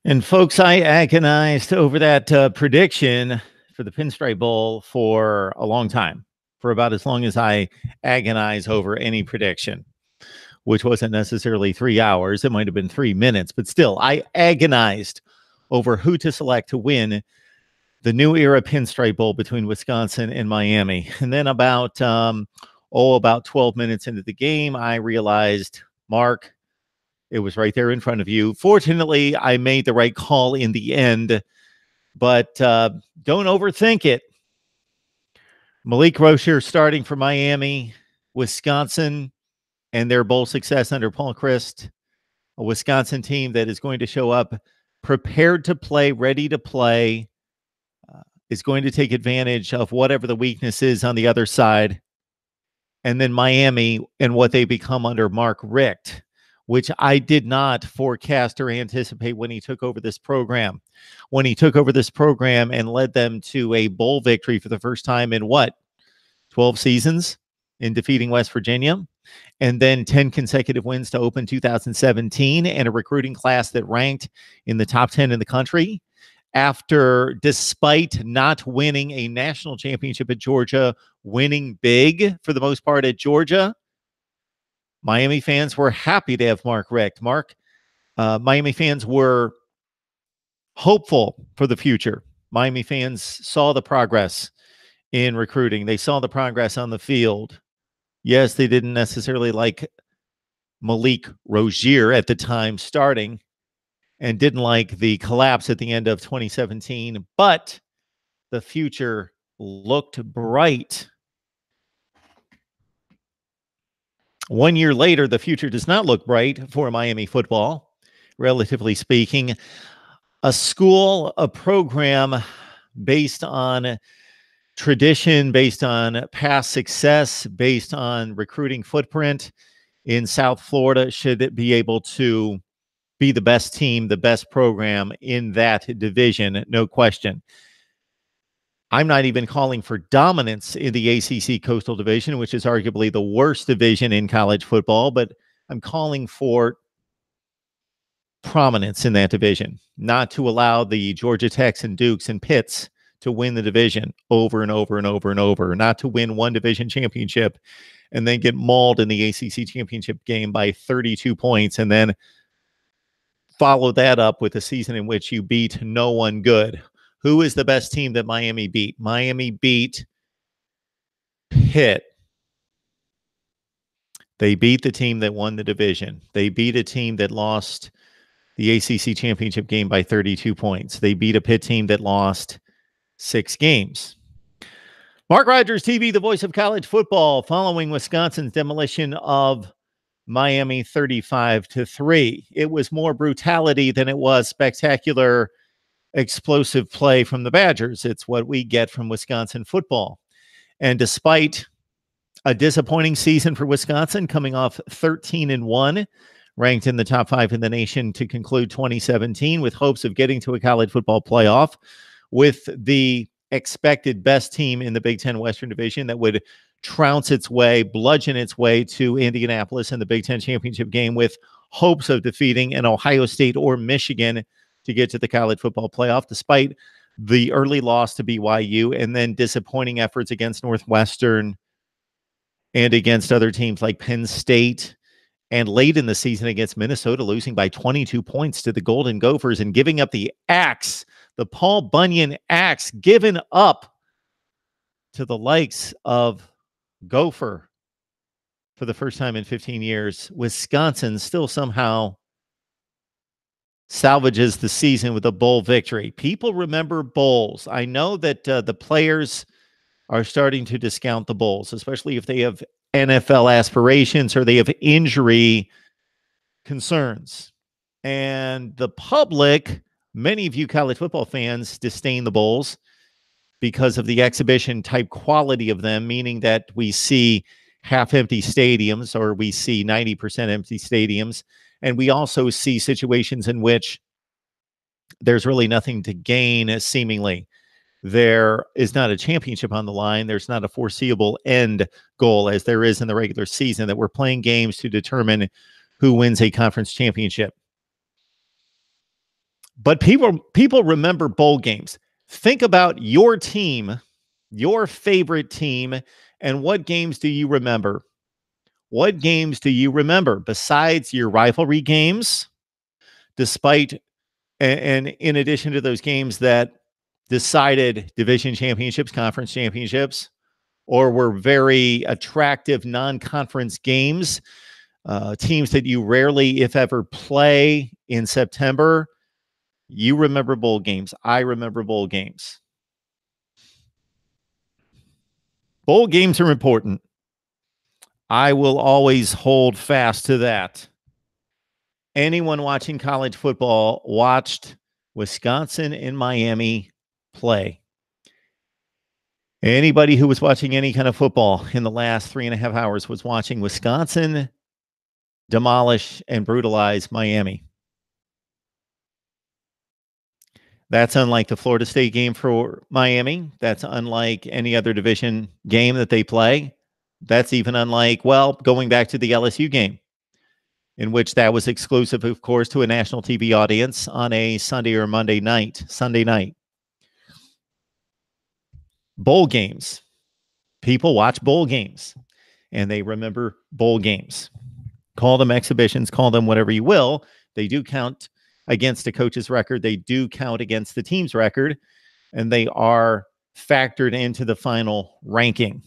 And folks, I agonized over that prediction for the Pinstripe Bowl for a long time, for about as long as I agonize over any prediction, which wasn't necessarily 3 hours. It might have been 3 minutes, but still, I agonized over who to select to win the new era Pinstripe Bowl between Wisconsin and Miami. And then about 12 minutes into the game, I realized, Mark, it was right there in front of you. Fortunately, I made the right call in the end, but don't overthink it. MarkRogersTV starting for Miami, Wisconsin, and their bowl success under Paul Chryst, a Wisconsin team that is going to show up prepared to play, ready to play, is going to take advantage of whatever the weakness is on the other side. And then Miami and what they become under Mark Richt, which I did not forecast or anticipate when he took over this program. When he took over this program and led them to a bowl victory for the first time in 12 seasons in defeating West Virginia, and then 10 consecutive wins to open 2017, and a recruiting class that ranked in the top 10 in the country. Despite not winning a national championship at Georgia, winning big for the most part at Georgia, Miami fans were happy to have Mark Richt. Miami fans were hopeful for the future. Miami fans saw the progress in recruiting. They saw the progress on the field. Yes, they didn't necessarily like MarkRogersTV at the time starting and didn't like the collapse at the end of 2017, but the future looked bright. 1 year later, the future does not look bright for Miami football, relatively speaking. A program based on tradition, based on past success, based on recruiting footprint in South Florida should be able to be the best team, the best program in that division, no question. I'm not even calling for dominance in the ACC Coastal Division, which is arguably the worst division in college football, but I'm calling for prominence in that division, not to allow the Georgia Techs and Dukes and Pitts to win the division over and over and over and over, not to win one division championship and then get mauled in the ACC championship game by 32 points and then follow that up with a season in which you beat no one good. Who is the best team that Miami beat? Miami beat Pitt. They beat the team that won the division. They beat a team that lost the ACC championship game by 32 points. They beat a Pitt team that lost 6 games. MarkRogersTV, the voice of college football, following Wisconsin's demolition of Miami 35-3. It was more brutality than it was spectacular, explosive play from the Badgers. It's what we get from Wisconsin football. And despite a disappointing season for Wisconsin, coming off 13-1, ranked in the top 5 in the nation to conclude 2017, with hopes of getting to a college football playoff, with the expected best team in the Big Ten Western Division that would trounce its way, bludgeon its way to Indianapolis in the Big Ten championship game, with hopes of defeating an Ohio State or Michigan to get to the college football playoff, despite the early loss to BYU and then disappointing efforts against Northwestern and against other teams like Penn State, and late in the season against Minnesota, losing by 22 points to the Golden Gophers and giving up the axe, the Paul Bunyan axe, given up to the likes of Gopher for the first time in 15 years. Wisconsin still somehow salvages the season with a bowl victory. People remember bowls. I know that the players are starting to discount the bowls, especially if they have NFL aspirations or they have injury concerns. And the public, many of you college football fans, disdain the bowls because of the exhibition type quality of them, meaning that we see half-empty stadiums or we see 90% empty stadiums. And we also see situations in which there's really nothing to gain, seemingly. There is not a championship on the line. There's not a foreseeable end goal as there is in the regular season, that we're playing games to determine who wins a conference championship. But people remember bowl games. Think about your team, your favorite team, and what games do you remember? What games do you remember besides your rivalry games? Despite and in addition to those games that decided division championships, conference championships, or were very attractive non-conference games, teams that you rarely, if ever, play in September, you remember bowl games. I remember bowl games. Bowl games are important. I will always hold fast to that. Anyone watching college football watched Wisconsin and Miami play. Anybody who was watching any kind of football in the last 3.5 hours was watching Wisconsin demolish and brutalize Miami. That's unlike the Florida State game for Miami. That's unlike any other division game that they play. That's even unlike, well, going back to the LSU game, in which that was exclusive, of course, to a national TV audience on a Sunday or Monday night, Sunday night. Bowl games. People watch bowl games, and they remember bowl games. Call them exhibitions, call them whatever you will. They do count against a coach's record. They do count against the team's record, and they are factored into the final ranking.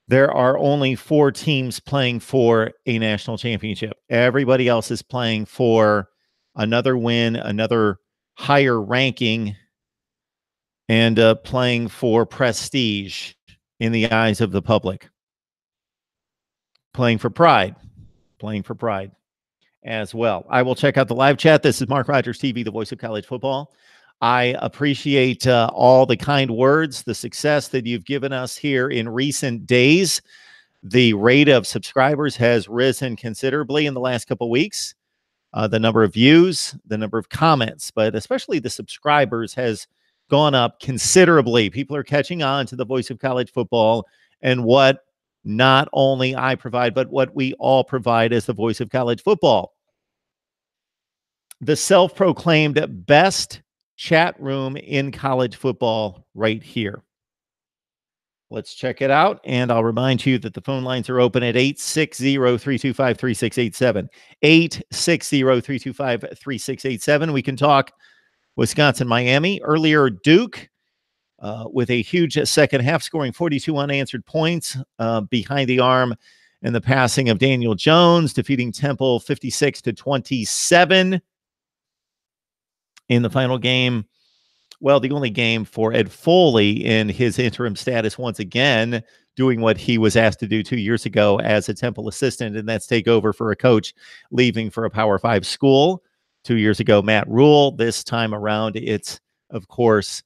There are only 4 teams playing for a national championship. Everybody else is playing for another win, another higher ranking, and playing for prestige in the eyes of the public. Playing for pride as well. I will check out the live chat. This is Mark Rogers TV, the voice of college football. I appreciate all the kind words, the success that you've given us here in recent days. The rate of subscribers has risen considerably in the last couple of weeks. The number of views, the number of comments, but especially the subscribers has gone up considerably. People are catching on to the voice of college football and what not only I provide, but what we all provide as the voice of college football. The self-proclaimed best chat room in college football right here. Let's check it out. And I'll remind you that the phone lines are open at 860-325-3687. 860-325-3687. We can talk Wisconsin, Miami. Earlier, Duke with a huge second half, scoring 42 unanswered points behind the arm and the passing of Daniel Jones, defeating Temple 56-27 in the final game. Well, the only game for Ed Foley in his interim status, once again, doing what he was asked to do 2 years ago as a Temple assistant, and that's take over for a coach leaving for a Power 5 school. 2 years ago, Matt Rule. This time around, it's, of course,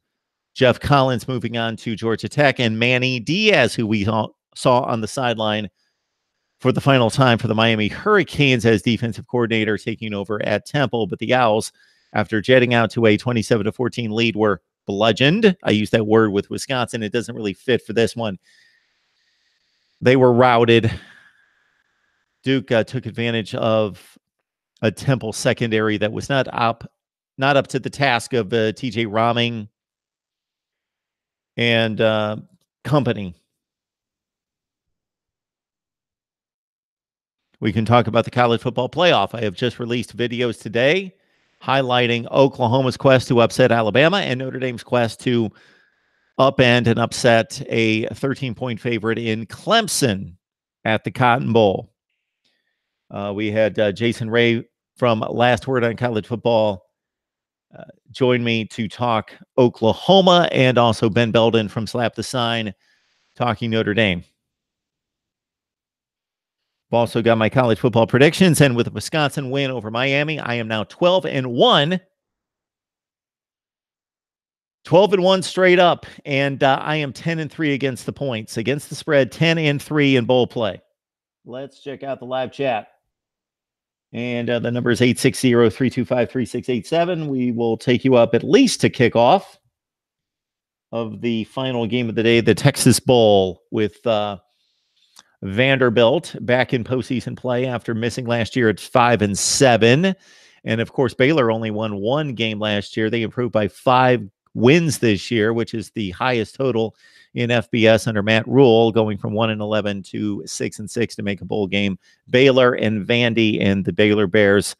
Jeff Collins moving on to Georgia Tech, and Manny Diaz, who we saw on the sideline for the final time for the Miami Hurricanes as defensive coordinator, taking over at Temple. But the Owls, after jetting out to a 27-14 lead, were bludgeoned. I use that word with Wisconsin. It doesn't really fit for this one. They were routed. Duke took advantage of a Temple secondary that was not up to the task of TJ Roming and company. We can talk about the college football playoff. I have just released videos today highlighting Oklahoma's quest to upset Alabama and Notre Dame's quest to upend and upset a 13-point favorite in Clemson at the Cotton Bowl. We had Jason Ray from Last Word on College Football join me to talk Oklahoma, and also Ben Belden from Slap the Sign talking Notre Dame. I've also got my college football predictions, and with a Wisconsin win over Miami, I am now 12-1. 12-1 straight up, and I am 10-3 against the points, against the spread, 10-3 in bowl play. Let's check out the live chat. And the number is 860-325-3687. We will take you up at least to kickoff of the final game of the day, the Texas Bowl, with Vanderbilt back in postseason play after missing last year at 5-7. And of course, Baylor only won one game last year. They improved by 5 wins this year, which is the highest total in FBS under Matt Rule, going from 1-11 to 6-6 to make a bowl game. Baylor and Vandy and the Baylor Bears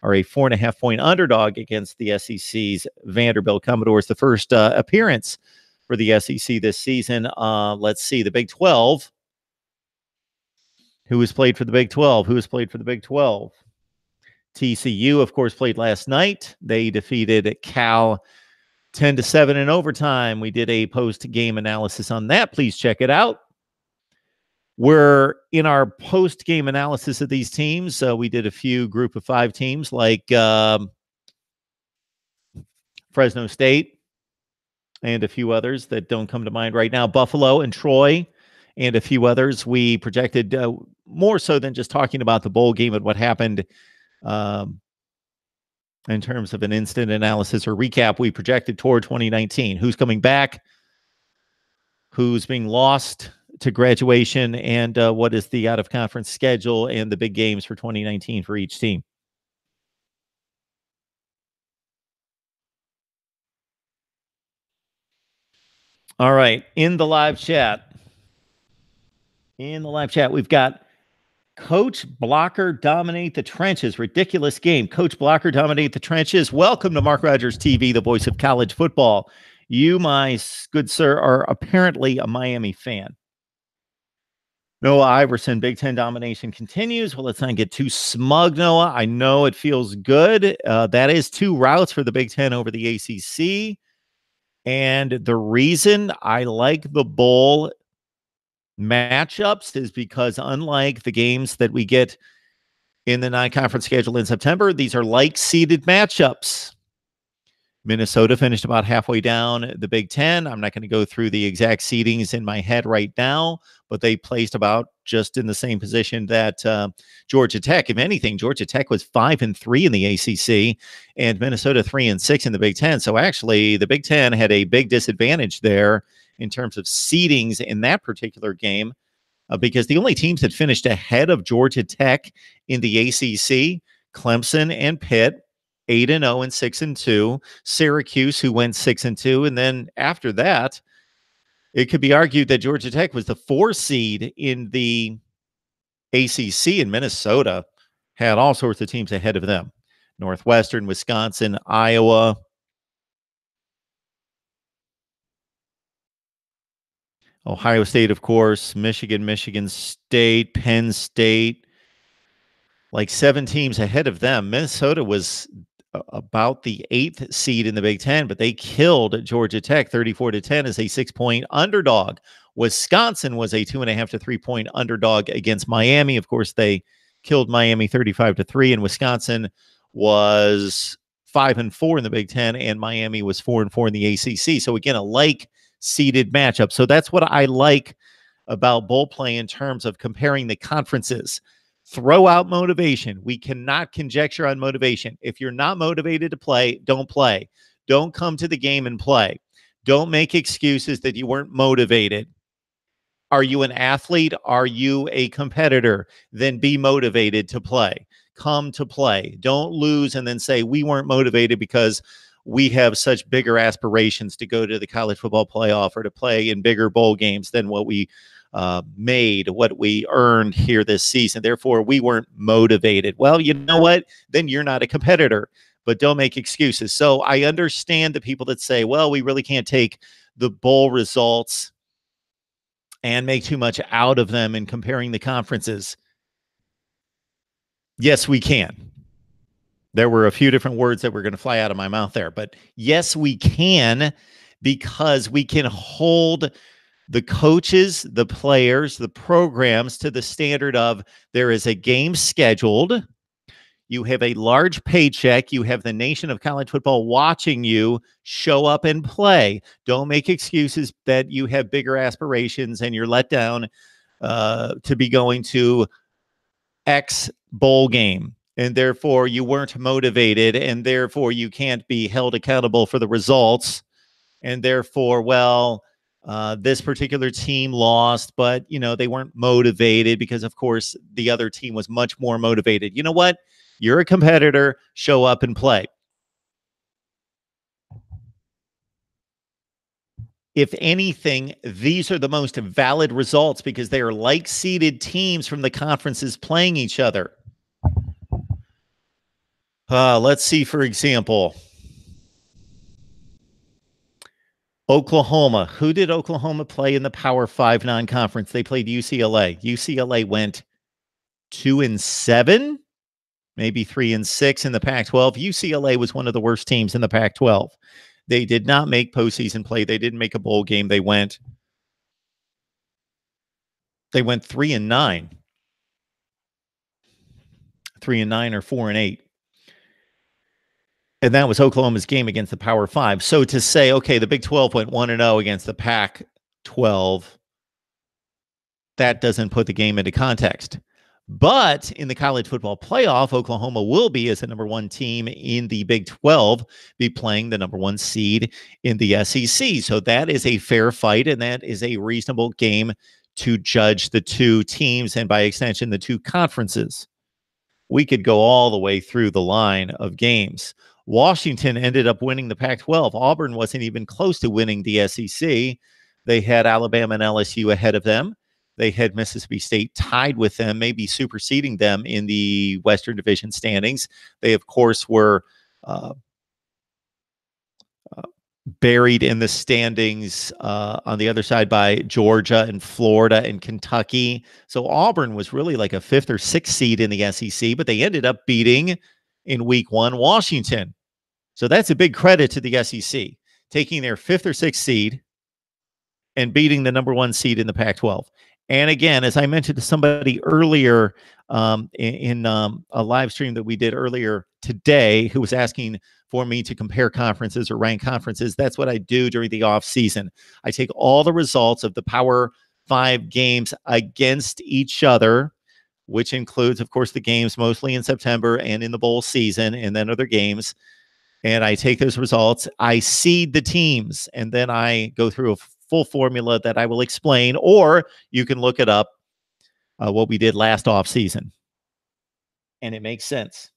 are a 4.5-point underdog against the SEC's Vanderbilt Commodores. The first appearance for the SEC this season. Let's see, the Big 12. Who has played for the Big 12? Who has played for the Big 12? TCU, of course, played last night. They defeated Cal 10-7 in overtime. We did a post-game analysis on that. Please check it out. We're in our post-game analysis of these teams. We did a few group of 5 teams like Fresno State and a few others that don't come to mind right now. Buffalo and Troy and a few others. We projected more so than just talking about the bowl game and what happened in terms of an instant analysis or recap. We projected toward 2019. Who's coming back? Who's being lost to graduation? And what is the out-of-conference schedule and the big games for 2019 for each team? All right. In the live chat, we've got Coach Blocker Dominate the Trenches. Ridiculous game. Coach Blocker Dominate the Trenches. Welcome to Mark Rogers TV, the voice of college football. You, my good sir, are apparently a Miami fan. Noah Iverson, Big Ten domination continues. Well, let's not get too smug, Noah. I know it feels good. That is 2 routes for the Big Ten over the ACC. And the reason I like the bowl matchups is because unlike the games that we get in the non-conference schedule in September, these are like-seeded matchups. Minnesota finished about halfway down the Big Ten. I'm not going to go through the exact seedings in my head right now, but they placed about just in the same position that Georgia Tech. If anything, Georgia Tech was 5-3 in the ACC and Minnesota 3-6 in the Big Ten. So actually, the Big Ten had a big disadvantage there in terms of seedings in that particular game because the only teams that finished ahead of Georgia Tech in the ACC, Clemson and Pitt, 8-0 and 6-2. Syracuse, who went 6-2. And then after that, it could be argued that Georgia Tech was the 4 seed in the ACC, and Minnesota had all sorts of teams ahead of them. Northwestern, Wisconsin, Iowa. Ohio State, of course, Michigan State, Penn State. Like 7 teams ahead of them. Minnesota was about the 8th seed in the Big Ten, but they killed Georgia Tech 34-10 as a 6-point underdog. Wisconsin was a 2.5 to 3-point underdog against Miami. Of course, they killed Miami 35-3, and Wisconsin was 5-4 in the Big Ten, and Miami was 4-4 in the ACC. So again, a like-seeded matchup. So that's what I like about bowl play in terms of comparing the conferences. Throw out motivation. We cannot conjecture on motivation. If you're not motivated to play, don't play. Don't come to the game and play. Don't make excuses that you weren't motivated. Are you an athlete? Are you a competitor? Then be motivated to play. Come to play. Don't lose and then say we weren't motivated because we have such bigger aspirations to go to the college football playoff or to play in bigger bowl games than what we made, what we earned here this season. Therefore, we weren't motivated. Well, you know what? Then you're not a competitor, but don't make excuses. So I understand the people that say, well, we really can't take the bowl results and make too much out of them in comparing the conferences. Yes, we can. There were a few different words that were going to fly out of my mouth there, but yes, we can, because we can hold the coaches, the players, the programs to the standard of there is a game scheduled. You have a large paycheck. You have the nation of college football watching you show up and play. Don't make excuses that you have bigger aspirations and you're let down to be going to X bowl game. And therefore you weren't motivated, and therefore you can't be held accountable for the results. And therefore, well, this particular team lost, but, you know, they weren't motivated because, of course, the other team was much more motivated. You know what? You're a competitor, show up and play. If anything, these are the most valid results because they are like-seeded teams from the conferences playing each other. Let's see, for example, Oklahoma. Who did Oklahoma play in the Power 5 non-conference? They played UCLA. UCLA went 2-7, maybe 3-6 in the Pac-12. UCLA was one of the worst teams in the Pac-12. They did not make postseason play. They didn't make a bowl game. They went 3-9. 3-9 or 4-8. And that was Oklahoma's game against the Power 5. So to say, okay, the Big 12 went 1-0 against the Pac-12, that doesn't put the game into context. But in the college football playoff, Oklahoma will be, as the number one team in the Big 12, be playing the number one seed in the SEC. So that is a fair fight, and that is a reasonable game to judge the two teams and, by extension, the two conferences. We could go all the way through the line of games. Washington ended up winning the Pac-12. Auburn wasn't even close to winning the SEC. They had Alabama and LSU ahead of them. They had Mississippi State tied with them, maybe superseding them in the Western Division standings. They, of course, were buried in the standings on the other side by Georgia and Florida and Kentucky. So Auburn was really like a 5th or 6th seed in the SEC, but they ended up beating in week 1 Washington. So that's a big credit to the SEC, taking their 5th or 6th seed and beating the number 1 seed in the Pac-12. And again, as I mentioned to somebody earlier in a live stream that we did earlier today, who was asking for me to compare conferences or rank conferences, that's what I do during the off season. I take all the results of the Power 5 games against each other, which includes, of course, the games mostly in September and in the bowl season, and then other games. And I take those results, I seed the teams, and then I go through a full formula that I will explain, or you can look it up, what we did last off season. And it makes sense.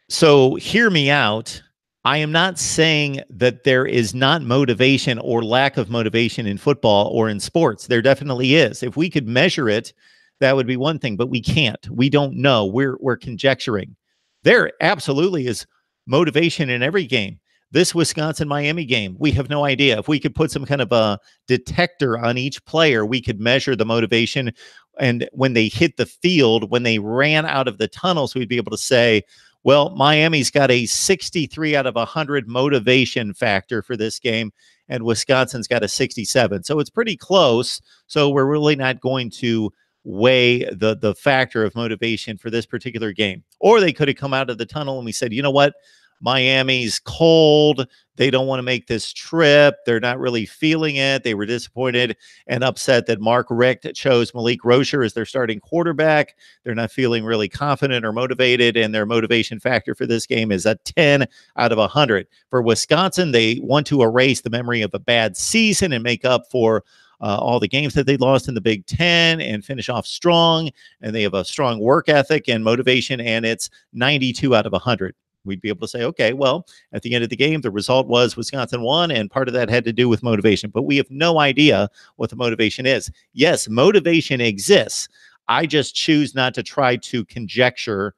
So hear me out. I am not saying that there is not motivation or lack of motivation in football or in sports. There definitely is. If we could measure it, that would be one thing, but we can't. We don't know. We're conjecturing. There absolutely is motivation in every game. This Wisconsin-Miami game, we have no idea. If we could put some kind of a detector on each player, we could measure the motivation. And when they hit the field, when they ran out of the tunnels, we'd be able to say, well, Miami's got a 63 out of 100 motivation factor for this game, and Wisconsin's got a 67. So it's pretty close. So we're really not going to weigh the factor of motivation for this particular game. Or they could have come out of the tunnel and we said, you know what? Miami's cold. They don't want to make this trip. They're not really feeling it. They were disappointed and upset that Mark Richt chose Malik Rozier as their starting quarterback. They're not feeling really confident or motivated, and their motivation factor for this game is a 10 out of 100. For Wisconsin, they want to erase the memory of a bad season and make up for all the games that they lost in the Big Ten and finish off strong. And they have a strong work ethic and motivation, and it's 92 out of 100. We'd be able to say, okay, well, at the end of the game, the result was Wisconsin won, and part of that had to do with motivation. But we have no idea what the motivation is. Yes, motivation exists. I just choose not to try to conjecture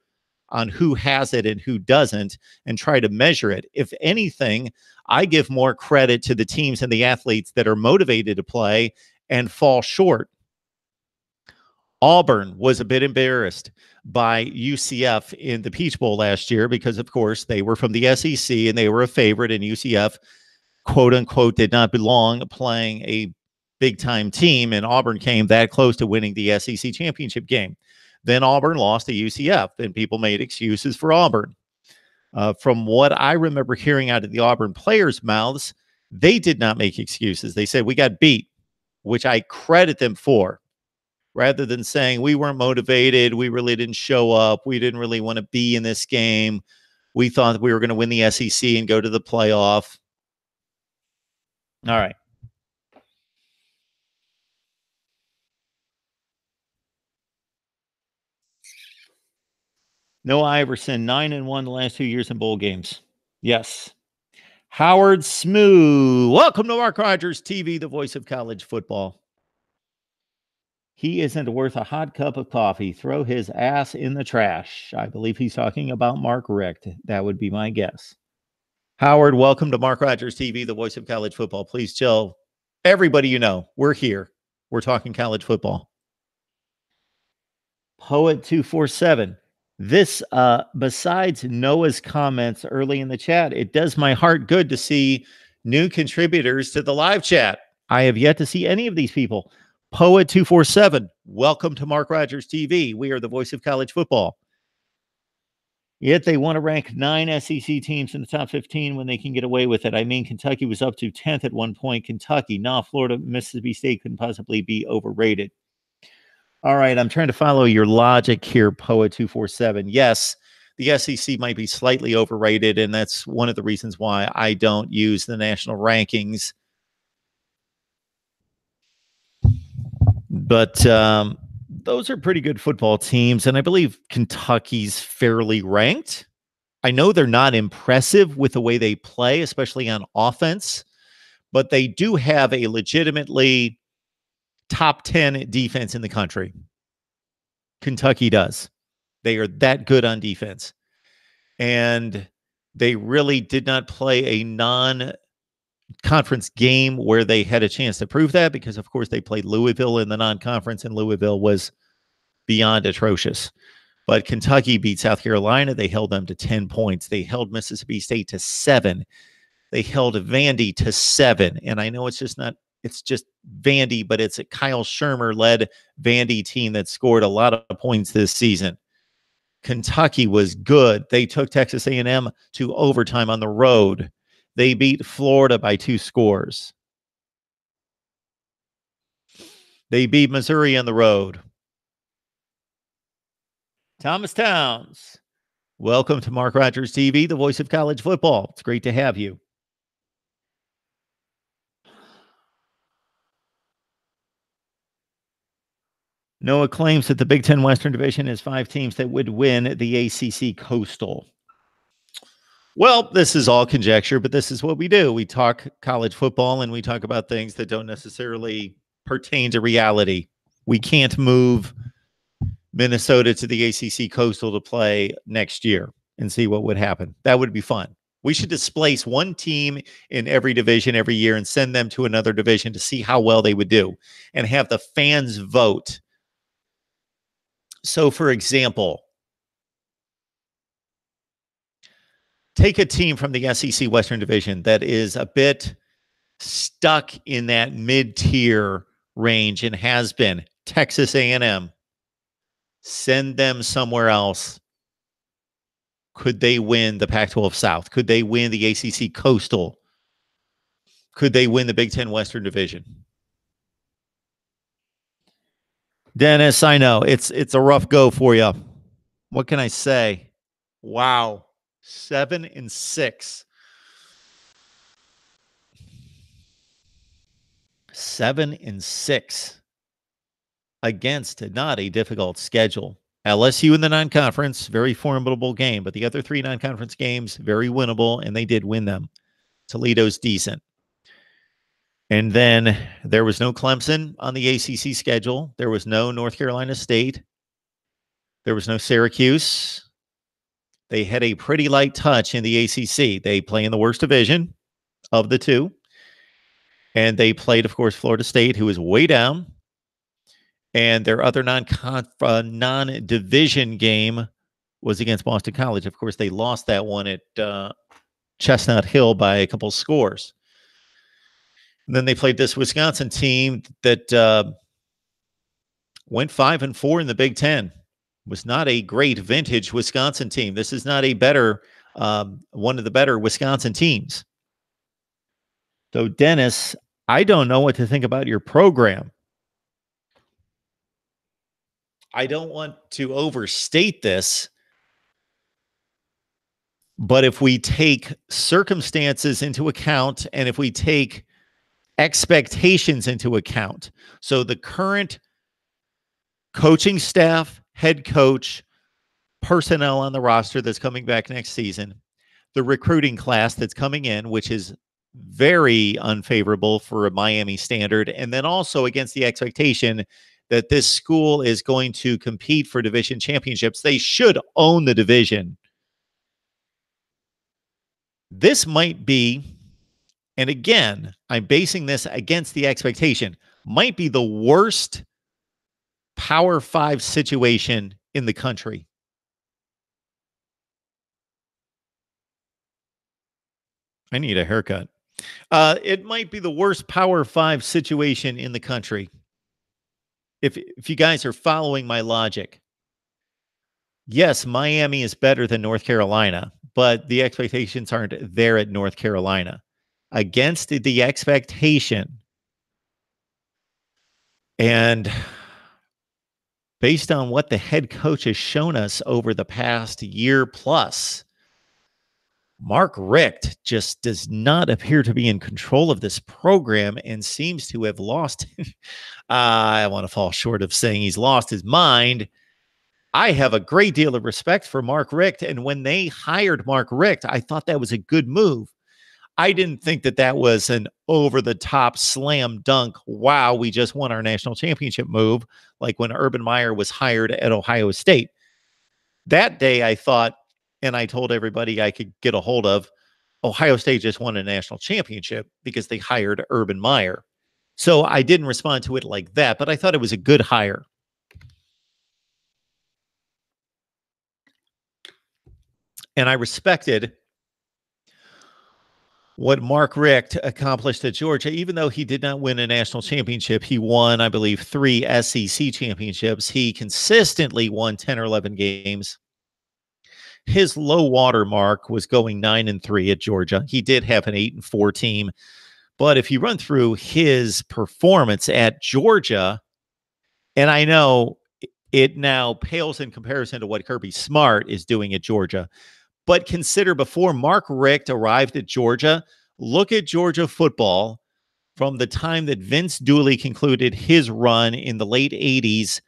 on who has it and who doesn't and try to measure it. If anything, I give more credit to the teams and the athletes that are motivated to play and fall short. Auburn was a bit embarrassed by UCF in the Peach Bowl last year because, of course, they were from the SEC and they were a favorite, and UCF, quote unquote, did not belong playing a big time team, and Auburn came that close to winning the SEC championship game. Then Auburn lost to UCF, and people made excuses for Auburn. From what I remember hearing out of the Auburn players' mouths, they did not make excuses. They said, we got beat, which I credit them for. Rather than saying we weren't motivated, we really didn't show up, we didn't really want to be in this game, we thought we were going to win the SEC and go to the playoff. All right. Noah Iverson, 9-1 the last 2 years in bowl games. Yes. Howard Smooth. Welcome to Mark Rogers TV, the voice of college football. He isn't worth a hot cup of coffee. Throw his ass in the trash. I believe he's talking about Mark Richt. That would be my guess. Howard, welcome to Mark Rogers TV, the voice of college football. Please tell everybody you know we're here. We're talking college football. Poet 247. This, besides Noah's comments early in the chat, it does my heart good to see new contributors to the live chat. I have yet to see any of these people. Poet 247, welcome to Mark Rogers TV. We are the voice of college football. Yet they want to rank 9 SEC teams in the top 15 when they can get away with it. I mean, Kentucky was up to 10th at one point. Kentucky, Florida, Mississippi State couldn't possibly be overrated. All right, I'm trying to follow your logic here, Poet 247. Yes, the SEC might be slightly overrated, and that's one of the reasons why I don't use the national rankings. But those are pretty good football teams, and I believe Kentucky's fairly ranked. I know they're not impressive with the way they play, especially on offense, but they do have a legitimately top 10 defense in the country. Kentucky does. They are that good on defense. And they really did not play a non-conference game where they had a chance to prove that because, of course, they played Louisville in the non-conference, and Louisville was beyond atrocious. But Kentucky beat South Carolina. They held them to 10 points. They held Mississippi State to 7. They held Vandy to 7. And I know it's just Vandy, but it's a Kyle Shermer-led Vandy team that scored a lot of points this season. Kentucky was good. They took Texas A&M to overtime on the road. They beat Florida by 2 scores. They beat Missouri on the road. Thomas Towns, welcome to Mark Rogers TV, the voice of college football. It's great to have you. Noah claims that the Big Ten Western Division is 5 teams that would win the ACC Coastal. Well, this is all conjecture, but this is what we do. We talk college football, and we talk about things that don't necessarily pertain to reality. We can't move Minnesota to the ACC Coastal to play next year and see what would happen. That would be fun. We should displace one team in every division every year and send them to another division to see how well they would do and have the fans vote. So, for example, take a team from the SEC Western Division that is a bit stuck in that mid-tier range and has been Texas A&M. Send them somewhere else. Could they win the Pac-12 South? Could they win the ACC Coastal? Could they win the Big Ten Western Division? Dennis, I know it's a rough go for you. What can I say? Wow. 7-6. 7-6 against not a difficult schedule. LSU in the non-conference, very formidable game, but the other 3 non-conference games, very winnable, and they did win them. Toledo's decent. And then there was no Clemson on the ACC schedule. There was no North Carolina State. There was no Syracuse. They had a pretty light touch in the ACC. They play in the worst division of the 2. And they played, of course, Florida State, who is way down. And their other non-division game was against Boston College. Of course, they lost that one at Chestnut Hill by a couple scores. And then they played this Wisconsin team that went 5-4 in the Big Ten. Was not a great vintage Wisconsin team. This is not a better one of the better Wisconsin teams. So, Dennis, I don't know what to think about your program. I don't want to overstate this, but if we take circumstances into account and if we take expectations into account, so the current coaching staff, head coach, personnel on the roster that's coming back next season, the recruiting class that's coming in, which is very unfavorable for a Miami standard, and then also against the expectation that this school is going to compete for division championships. They should own the division. This might be, and again, I'm basing this against the expectation, might be the worst Power 5 situation in the country. I need a haircut. It might be the worst Power 5 situation in the country. If you guys are following my logic. Yes, Miami is better than North Carolina, but the expectations aren't there at North Carolina. Against the expectation, and based on what the head coach has shown us over the past year plus, Mark Richt just does not appear to be in control of this program and seems to have lost. I want to fall short of saying he's lost his mind. I have a great deal of respect for Mark Richt. And when they hired Mark Richt, I thought that was a good move. I didn't think that that was an over-the-top slam dunk, wow, we just won our national championship move, like when Urban Meyer was hired at Ohio State. That day I thought, and I told everybody I could get a hold of, Ohio State just won a national championship because they hired Urban Meyer. So I didn't respond to it like that, but I thought it was a good hire. And I respected what Mark Richt accomplished at Georgia. Even though he did not win a national championship, he won, I believe, 3 SEC championships. He consistently won 10 or 11 games. His low water mark was going 9-3 at Georgia. He did have an 8-4 team. But if you run through his performance at Georgia, and I know it now pales in comparison to what Kirby Smart is doing at Georgia, but consider before Mark Richt arrived at Georgia, look at Georgia football from the time that Vince Dooley concluded his run in the late 80s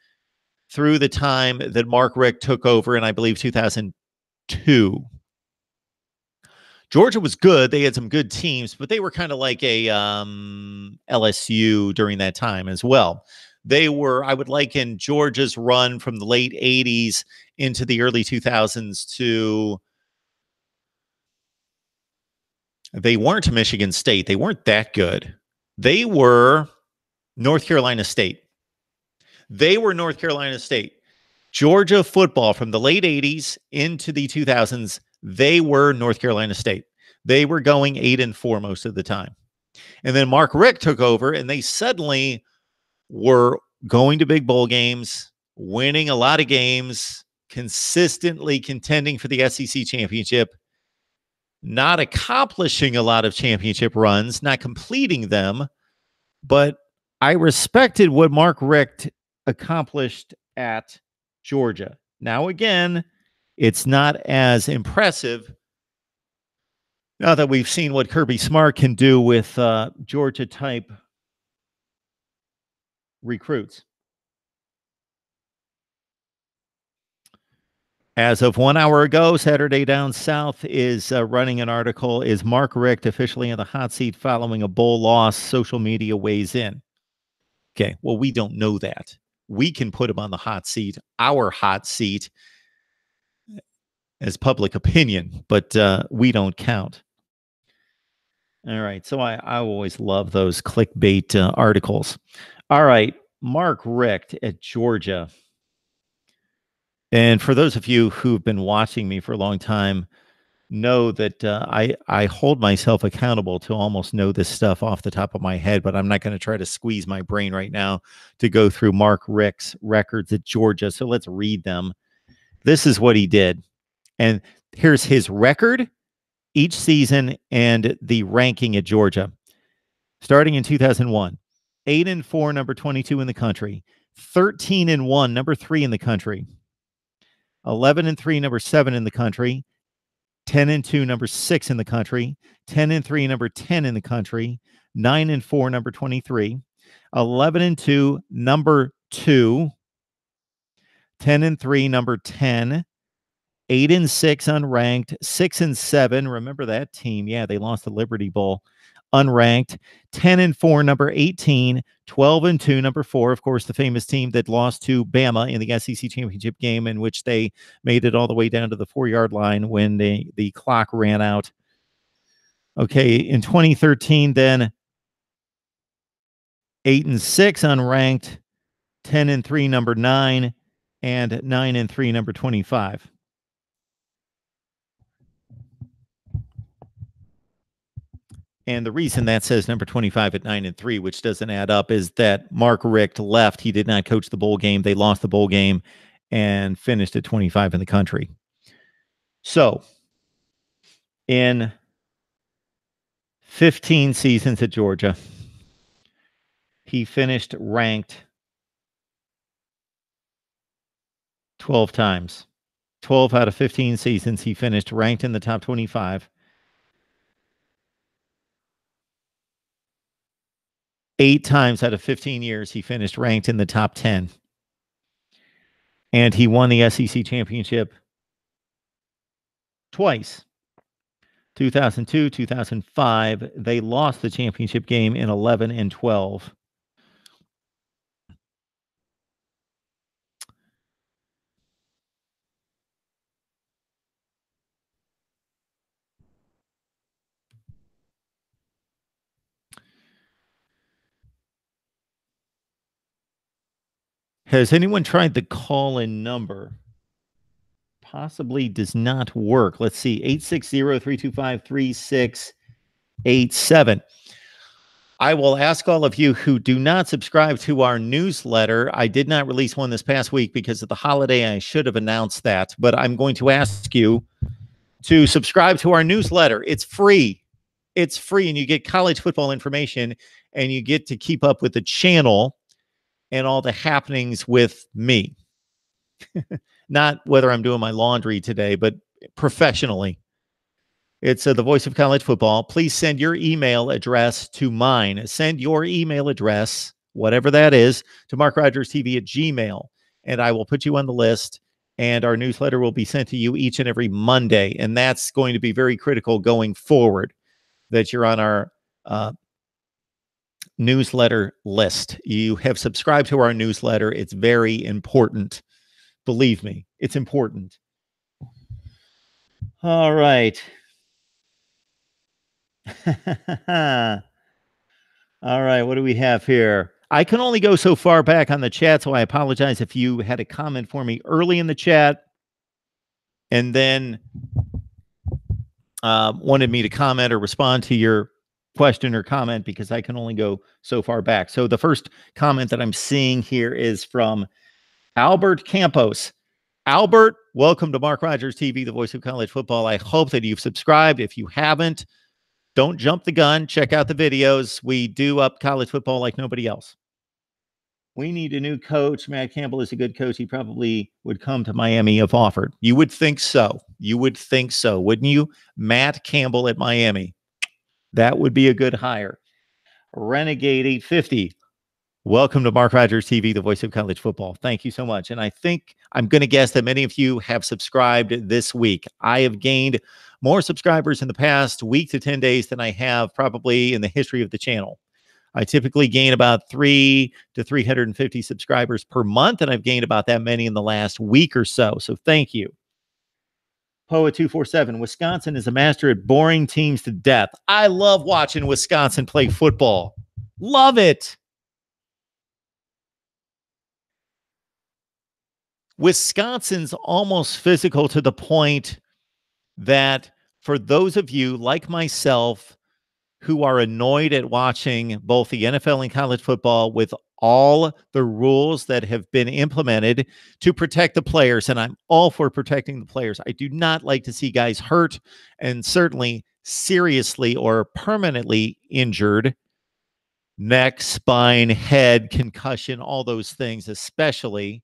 through the time that Mark Richt took over in, I believe, 2002. Georgia was good. They had some good teams, but they were kind of like a LSU during that time as well. They were, I would liken Georgia's run from the late 80s into the early 2000s to, they weren't Michigan State. They weren't that good. They were North Carolina State. They were North Carolina State. Georgia football from the late 80s into the 2000s, they were North Carolina State. They were going 8-4 most of the time. And then Mark Richt took over, and they suddenly were going to big bowl games, winning a lot of games, consistently contending for the SEC championship, not accomplishing a lot of championship runs, not completing them. But I respected what Mark Richt accomplished at Georgia. Now, again, it's not as impressive now that we've seen what Kirby Smart can do with Georgia-type recruits. As of 1 hour ago, Saturday Down South is running an article, Is Mark Richt officially in the hot seat following a bowl loss? Social media weighs in. Okay, well, we don't know that. We can put him on the hot seat, our hot seat, as public opinion, but we don't count. All right, so I always love those clickbait articles. All right, Mark Richt at Georgia. And for those of you who've been watching me for a long time, know that I hold myself accountable to almost know this stuff off the top of my head, but I'm not going to try to squeeze my brain right now to go through Mark Richt's records at Georgia. So let's read them. This is what he did. And here's his record each season and the ranking at Georgia. Starting in 2001, 8-4, number 22 in the country, 13-1, number 3 in the country, 11-3, number 7 in the country, 10-2, number 6 in the country, 10-3, number 10 in the country, 9-4, number 23, 11-2, number 2, 10-3, number 10, 8-6 unranked, 6-7. Remember that team? Yeah, they lost the Liberty Bowl. Unranked, 10-4, number 18, 12-2, number 4. Of course, the famous team that lost to Bama in the SEC championship game, in which they made it all the way down to the 4-yard line when the clock ran out. Okay, in 2013, then 8-6 unranked, 10-3, number 9, and 9-3, number 25. And the reason that says number 25 at 9-3, which doesn't add up, is that Mark Richt left. He did not coach the bowl game. They lost the bowl game and finished at 25 in the country. So, in 15 seasons at Georgia, he finished ranked 12 times. 12 out of 15 seasons, he finished ranked in the top 25. 8 times out of 15 years, he finished ranked in the top 10. And he won the SEC championship twice. 2002, 2005. They lost the championship game in 11 and 12. Has anyone tried the call-in number? Possibly does not work. Let's see. 860-325-3687. I will ask all of you who do not subscribe to our newsletter. I did not release one this past week because of the holiday. I should have announced that, but I'm going to ask you to subscribe to our newsletter. It's free. It's free, and you get college football information, and you get to keep up with the channel and all the happenings with me. Not whether I'm doing my laundry today, but professionally. It's the voice of college football. Please send your email address to mine. Send your email address, whatever that is, to MarkRogersTV at Gmail, and I will put you on the list, and our newsletter will be sent to you each and every Monday, and that's going to be very critical going forward, that you're on our newsletter list. You have subscribed to our newsletter. It's very important. Believe me, it's important. All right. All right, what do we have here? I can only go so far back on the chat, so I apologize if you had a comment for me early in the chat and then wanted me to comment or respond to your question or comment, because I can only go so far back. So the first comment that I'm seeing here is from Albert Campos. Albert, welcome to Mark Rogers TV, the voice of college football. I hope that you've subscribed. If you haven't, don't jump the gun. Check out the videos. We do up college football like nobody else. We need a new coach. Matt Campbell is a good coach. He probably would come to Miami if offered. You would think so. You would think so, wouldn't you? Matt Campbell at Miami. That would be a good hire. Renegade 850. Welcome to Mark Rogers TV, the voice of college football. Thank you so much. And I think I'm going to guess that many of you have subscribed this week. I have gained more subscribers in the past week to 10 days than I have probably in the history of the channel. I typically gain about 300 to 350 subscribers per month, and I've gained about that many in the last week or so. So thank you. Poet247, Wisconsin is a master at boring teams to death. I love watching Wisconsin play football. Love it. Wisconsin's almost physical to the point that for those of you like myself who are annoyed at watching both the NFL and college football with all the rules that have been implemented to protect the players, and I'm all for protecting the players. I do not like to see guys hurt and certainly seriously or permanently injured, neck, spine, head, concussion, all those things, especially.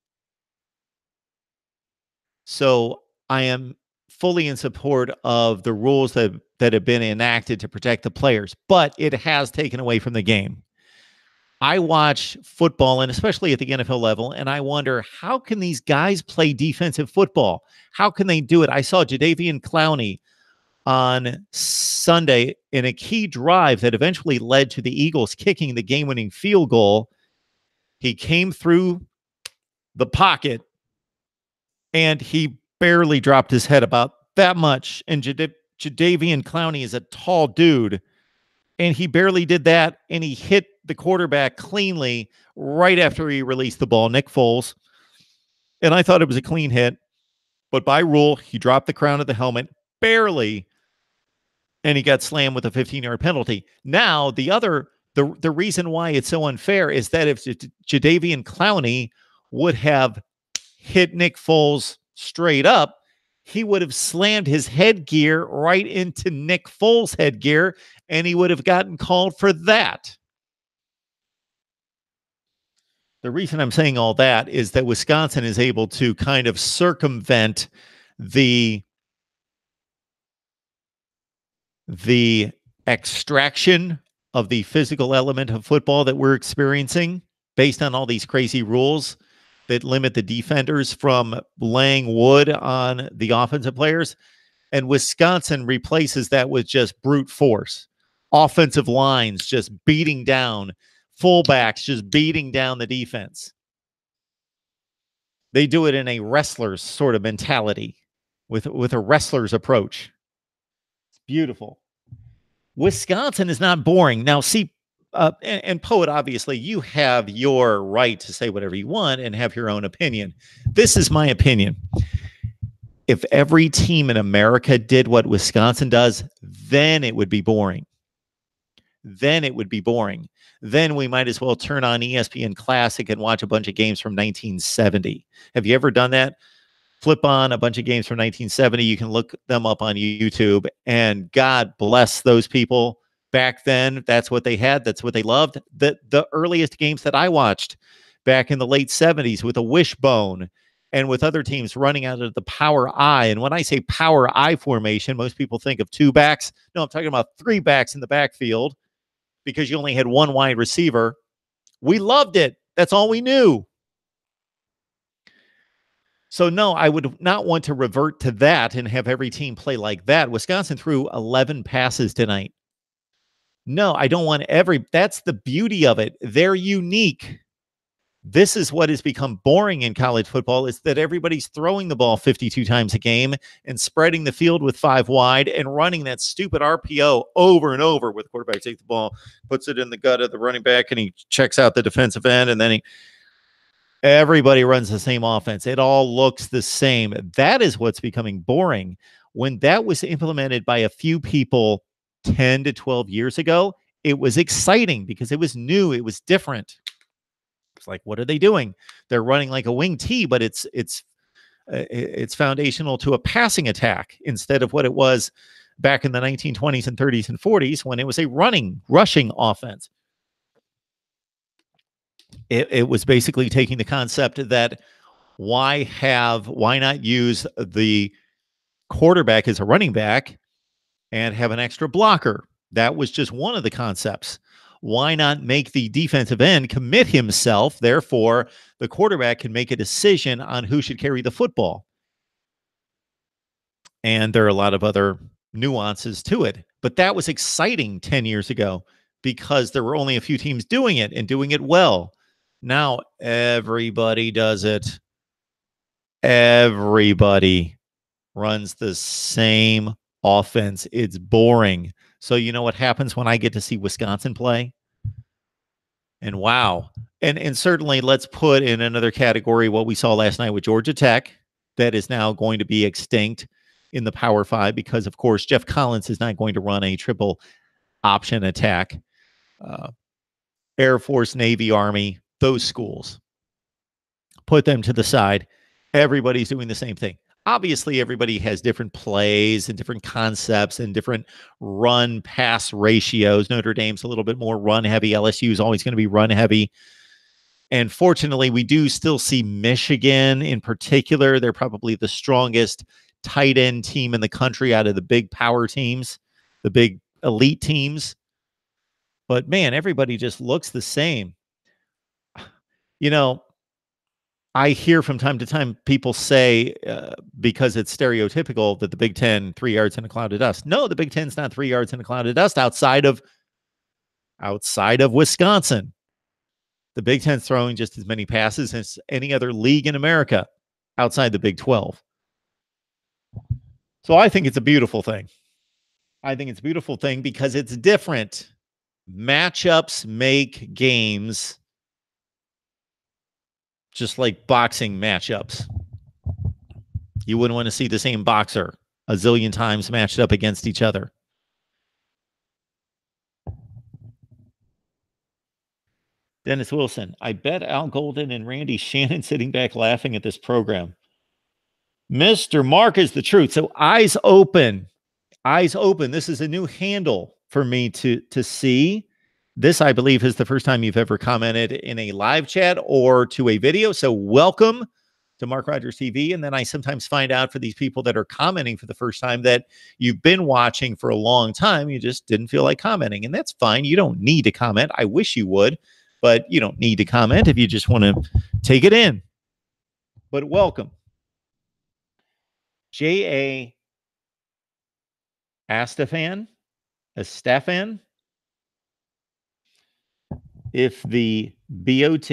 So I am fully in support of the rules that have been enacted to protect the players, but it has taken away from the game. I watch football, and especially at the NFL level, and I wonder, how can these guys play defensive football? How can they do it? I saw Jadeveon Clowney on Sunday in a key drive that eventually led to the Eagles kicking the game-winning field goal. He came through the pocket, and he barely dropped his head about that much. And Jadeveon Clowney is a tall dude, and he barely did that, and he hit the quarterback cleanly right after he released the ball, Nick Foles. And I thought it was a clean hit, but by rule, he dropped the crown of the helmet barely, and he got slammed with a 15-yard penalty. Now, the reason why it's so unfair is that if Jadeveon Clowney would have hit Nick Foles straight up, he would have slammed his headgear right into Nick Foles' headgear, and he would have gotten called for that. The reason I'm saying all that is that Wisconsin is able to kind of circumvent the extraction of the physical element of football that we're experiencing based on all these crazy rules that limit the defenders from laying wood on the offensive players. And Wisconsin replaces that with just brute force. Offensive lines just beating down, fullbacks just beating down the defense. They do it in a wrestler's sort of mentality, with a wrestler's approach. It's beautiful. Wisconsin is not boring. Now, see, and Poet, obviously, you have your right to say whatever you want and have your own opinion. This is my opinion. If every team in America did what Wisconsin does, then it would be boring. Then it would be boring. Then we might as well turn on ESPN Classic and watch a bunch of games from 1970. Have you ever done that? Flip on a bunch of games from 1970. You can look them up on YouTube, and God bless those people back then. That's what they had. That's what they loved. The earliest games that I watched back in the late 70s with a wishbone and with other teams running out of the power I. And when I say power I formation, most people think of two backs. No, I'm talking about three backs in the backfield because you only had one wide receiver. We loved it. That's all we knew. So, no, I would not want to revert to that and have every team play like that. Wisconsin threw 11 passes tonight. No, I don't want that's the beauty of it. They're unique. This is what has become boring in college football, is that everybody's throwing the ball 52 times a game and spreading the field with five wide and running that stupid RPO over and over, where the quarterback takes the ball, puts it in the gut of the running back, and he checks out the defensive end, and then everybody runs the same offense. It all looks the same. That is what's becoming boring. When that was implemented by a few people 10 to 12 years ago, it was exciting because it was new. It was different. It's like, what are they doing? They're running like a wing T, but it's foundational to a passing attack instead of what it was back in the 1920s and 30s and 40s when it was a rushing offense. It was basically taking the concept that why not use the quarterback as a running back and have an extra blocker? That was just one of the concepts. Why not make the defensive end commit himself? Therefore, the quarterback can make a decision on who should carry the football. And there are a lot of other nuances to it. But that was exciting 10 years ago because there were only a few teams doing it and doing it well. Now everybody does it. Everybody runs the same offense. It's boring. So you know what happens when I get to see Wisconsin play? And wow. And certainly let's put in another category what we saw last night with Georgia Tech, that is now going to be extinct in the Power Five because, of course, Jeff Collins is not going to run a triple option attack. Air Force, Navy, Army, those schools. Put them to the side. Everybody's doing the same thing. Obviously, everybody has different plays and different concepts and different run-pass ratios. Notre Dame's a little bit more run-heavy. LSU is always going to be run-heavy. And fortunately, we do still see Michigan in particular. They're probably the strongest tight end team in the country out of the big power teams, the big elite teams. But, man, everybody just looks the same. You know, I hear from time to time people say, because it's stereotypical, that the Big Ten, 3 yards in a cloud of dust. No, the Big Ten's not 3 yards in a cloud of dust outside of Wisconsin. The Big Ten's throwing just as many passes as any other league in America outside the Big 12. So I think it's a beautiful thing. I think it's a beautiful thing because it's different. Matchups make games, just like boxing matchups. You wouldn't want to see the same boxer a zillion times matched up against each other. Dennis Wilson, I bet Al Golden and Randy Shannon sitting back laughing at this program. Mr. Mark is the truth. So eyes open. Eyes open. This is a new handle for me to see. This, I believe, is the first time you've ever commented in a live chat or to a video. So welcome to Mark Rogers TV. And then I sometimes find out for these people that are commenting for the first time that you've been watching for a long time. You just didn't feel like commenting. And that's fine. You don't need to comment. I wish you would, but you don't need to comment if you just want to take it in. But welcome. J.A. Astafan. If the BOT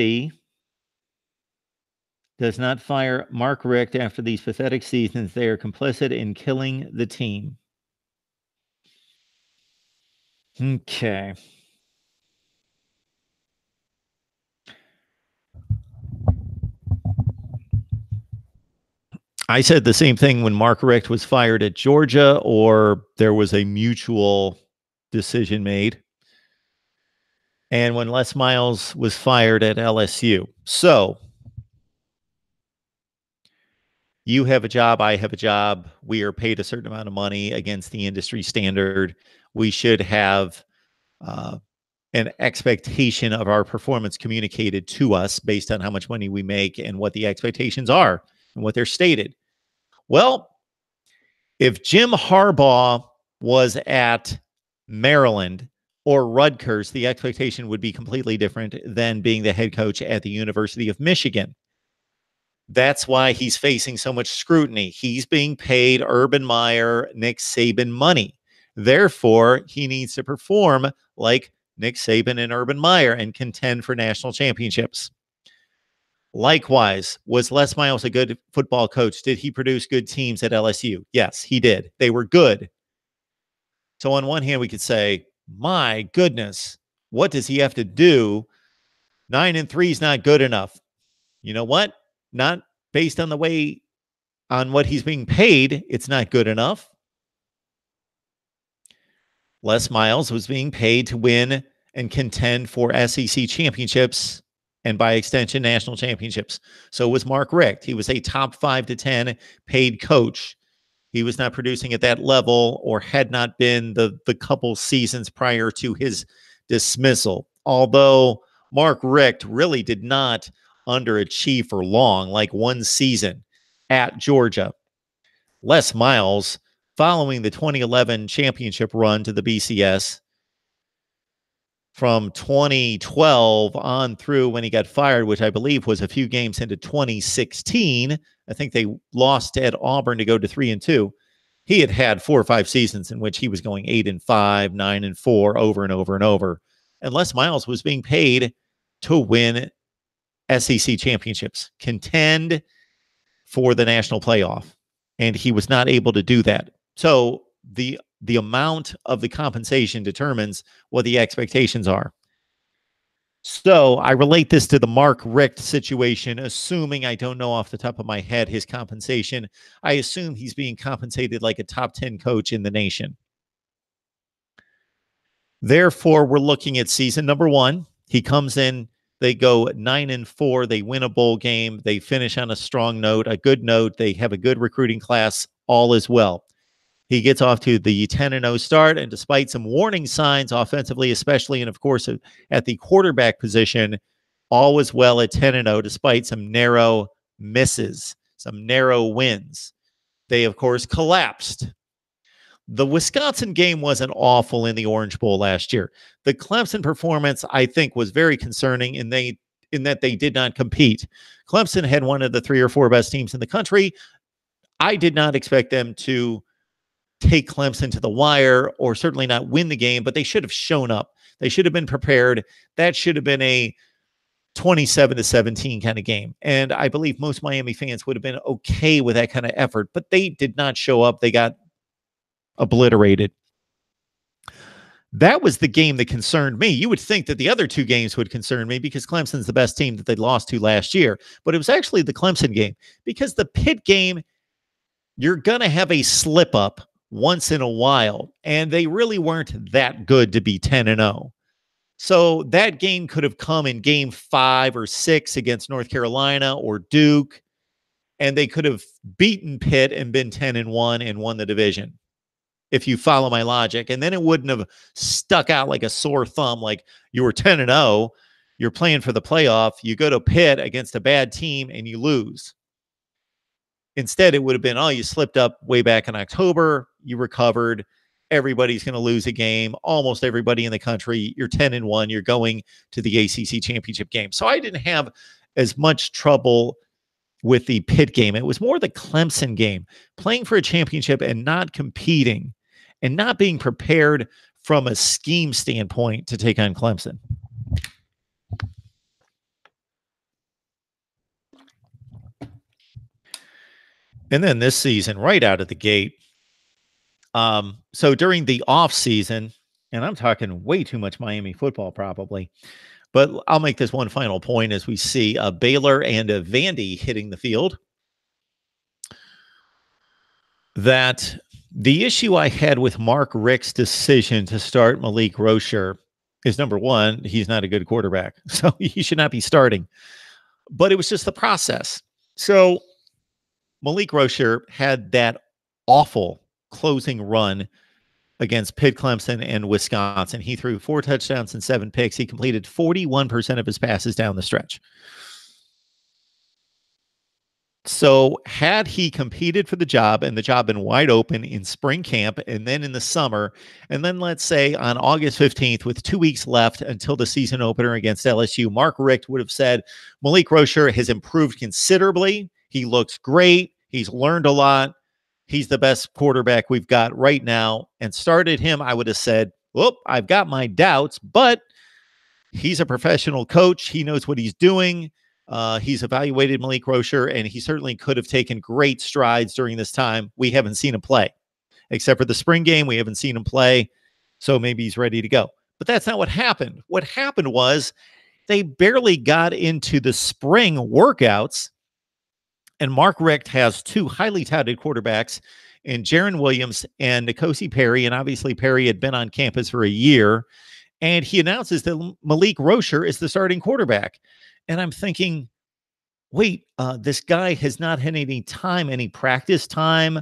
does not fire Mark Richt after these pathetic seasons, they are complicit in killing the team. Okay. I said the same thing when Mark Richt was fired at Georgia, or there was a mutual decision made, and when Les Miles was fired at LSU. So you have a job, I have a job. We are paid a certain amount of money against the industry standard. We should have an expectation of our performance communicated to us based on how much money we make and what the expectations are and what they're stated. Well, if Jim Harbaugh was at Maryland or Rutgers, the expectation would be completely different than being the head coach at the University of Michigan. That's why he's facing so much scrutiny. He's being paid Urban Meyer, Nick Saban money. Therefore, he needs to perform like Nick Saban and Urban Meyer and contend for national championships. Likewise, was Les Miles a good football coach? Did he produce good teams at LSU? Yes, he did. They were good. So on one hand, we could say, my goodness, what does he have to do? 9-3 is not good enough. You know what? Not based on what he's being paid, it's not good enough. Les Miles was being paid to win and contend for SEC championships and by extension, national championships. So was Mark Richt. He was a top 5 to 10 paid coach. He was not producing at that level, or had not been the couple seasons prior to his dismissal. Although Mark Richt really did not underachieve for long, like one season at Georgia. Les Miles, following the 2011 championship run to the BCS, from 2012 on through when he got fired, which I believe was a few games into 2016. I think they lost at Auburn to go to 3-2. He had 4 or 5 seasons in which he was going 8-5, 9-4 over and over and over. And Les Miles was being paid to win SEC championships, contend for the national playoff. And he was not able to do that. So the amount of the compensation determines what the expectations are. So I relate this to the Mark Richt situation, assuming, I don't know off the top of my head his compensation. I assume he's being compensated like a top 10 coach in the nation. Therefore, we're looking at season number 1. He comes in, they go 9-4, they win a bowl game, they finish on a strong note, a good note, they have a good recruiting class, all is well. He gets off to the 10-0 start, and despite some warning signs offensively, especially, and of course at the quarterback position, all was well at 10-0 despite some narrow misses, some narrow wins. They, of course, collapsed. The Wisconsin game wasn't awful in the Orange Bowl last year. The Clemson performance, I think, was very concerning, and they in that they did not compete. Clemson had one of the 3 or 4 best teams in the country. I did not expect them to take Clemson to the wire or certainly not win the game, but they should have shown up. They should have been prepared. That should have been a 27-17 kind of game. And I believe most Miami fans would have been okay with that kind of effort, but they did not show up. They got obliterated. That was the game that concerned me. You would think that the other 2 games would concern me because Clemson's the best team that they lost to last year. But it was actually the Clemson game, because the Pitt game, you're going to have a slip up once in a while, and they really weren't that good to be 10-0. So that game could have come in game 5 or 6 against North Carolina or Duke, and they could have beaten Pitt and been 10-1 and won the division, if you follow my logic. And then it wouldn't have stuck out like a sore thumb, like you were 10-0, you're playing for the playoff, you go to Pitt against a bad team and you lose. Instead, it would have been, oh, you slipped up way back in October, you recovered, everybody's going to lose a game, almost everybody in the country, you're 10-1, you're going to the ACC championship game. So I didn't have as much trouble with the Pitt game. It was more the Clemson game, playing for a championship and not competing and not being prepared from a scheme standpoint to take on Clemson. And then this season, right out of the gate. So during the off season, and I'm talking way too much Miami football probably, but I'll make this one final point as we see Baylor and Vandy hitting the field. That the issue I had with Mark Richt's decision to start Malik Rocher is, number one, he's not a good quarterback, so he should not be starting. But it was just the process. So Malik Rocher had that awful closing run against Pitt, Clemson, and Wisconsin. He threw 4 touchdowns and 7 picks. He completed 41% of his passes down the stretch. So had he competed for the job and the job been wide open in spring camp and then in the summer, and then let's say on August 15th with 2 weeks left until the season opener against LSU, Mark Richt would have said, Malik Rocher has improved considerably. He looks great. He's learned a lot. He's the best quarterback we've got right now, and started him. I would have said, well, I've got my doubts, but he's a professional coach. He knows what he's doing. He's evaluated Malik Rocher, and he certainly could have taken great strides during this time. We haven't seen him play. Except for the spring game, we haven't seen him play, so maybe he's ready to go. But that's not what happened. What happened was they barely got into the spring workouts, and Mark Richt has 2 highly touted quarterbacks in Jaron Williams and N'Kosi Perry, and obviously Perry had been on campus for a year, and he announces that Malik Rocher is the starting quarterback. And I'm thinking, wait, this guy has not had any time, any practice time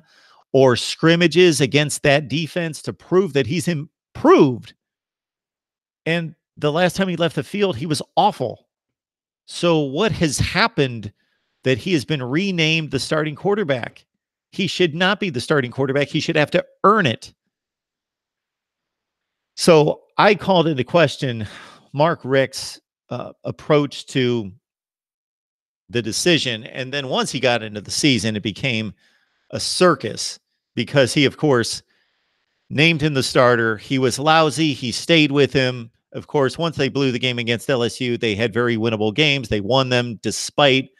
or scrimmages against that defense to prove that he's improved. And the last time he left the field, he was awful. So what has happened that he has been renamed the starting quarterback? He should not be the starting quarterback. He should have to earn it. So I called into question Mark Richt's approach to the decision. And then once he got into the season, it became a circus because he, of course, named him the starter. He was lousy. He stayed with him. Of course, once they blew the game against LSU, they had very winnable games. They won them despite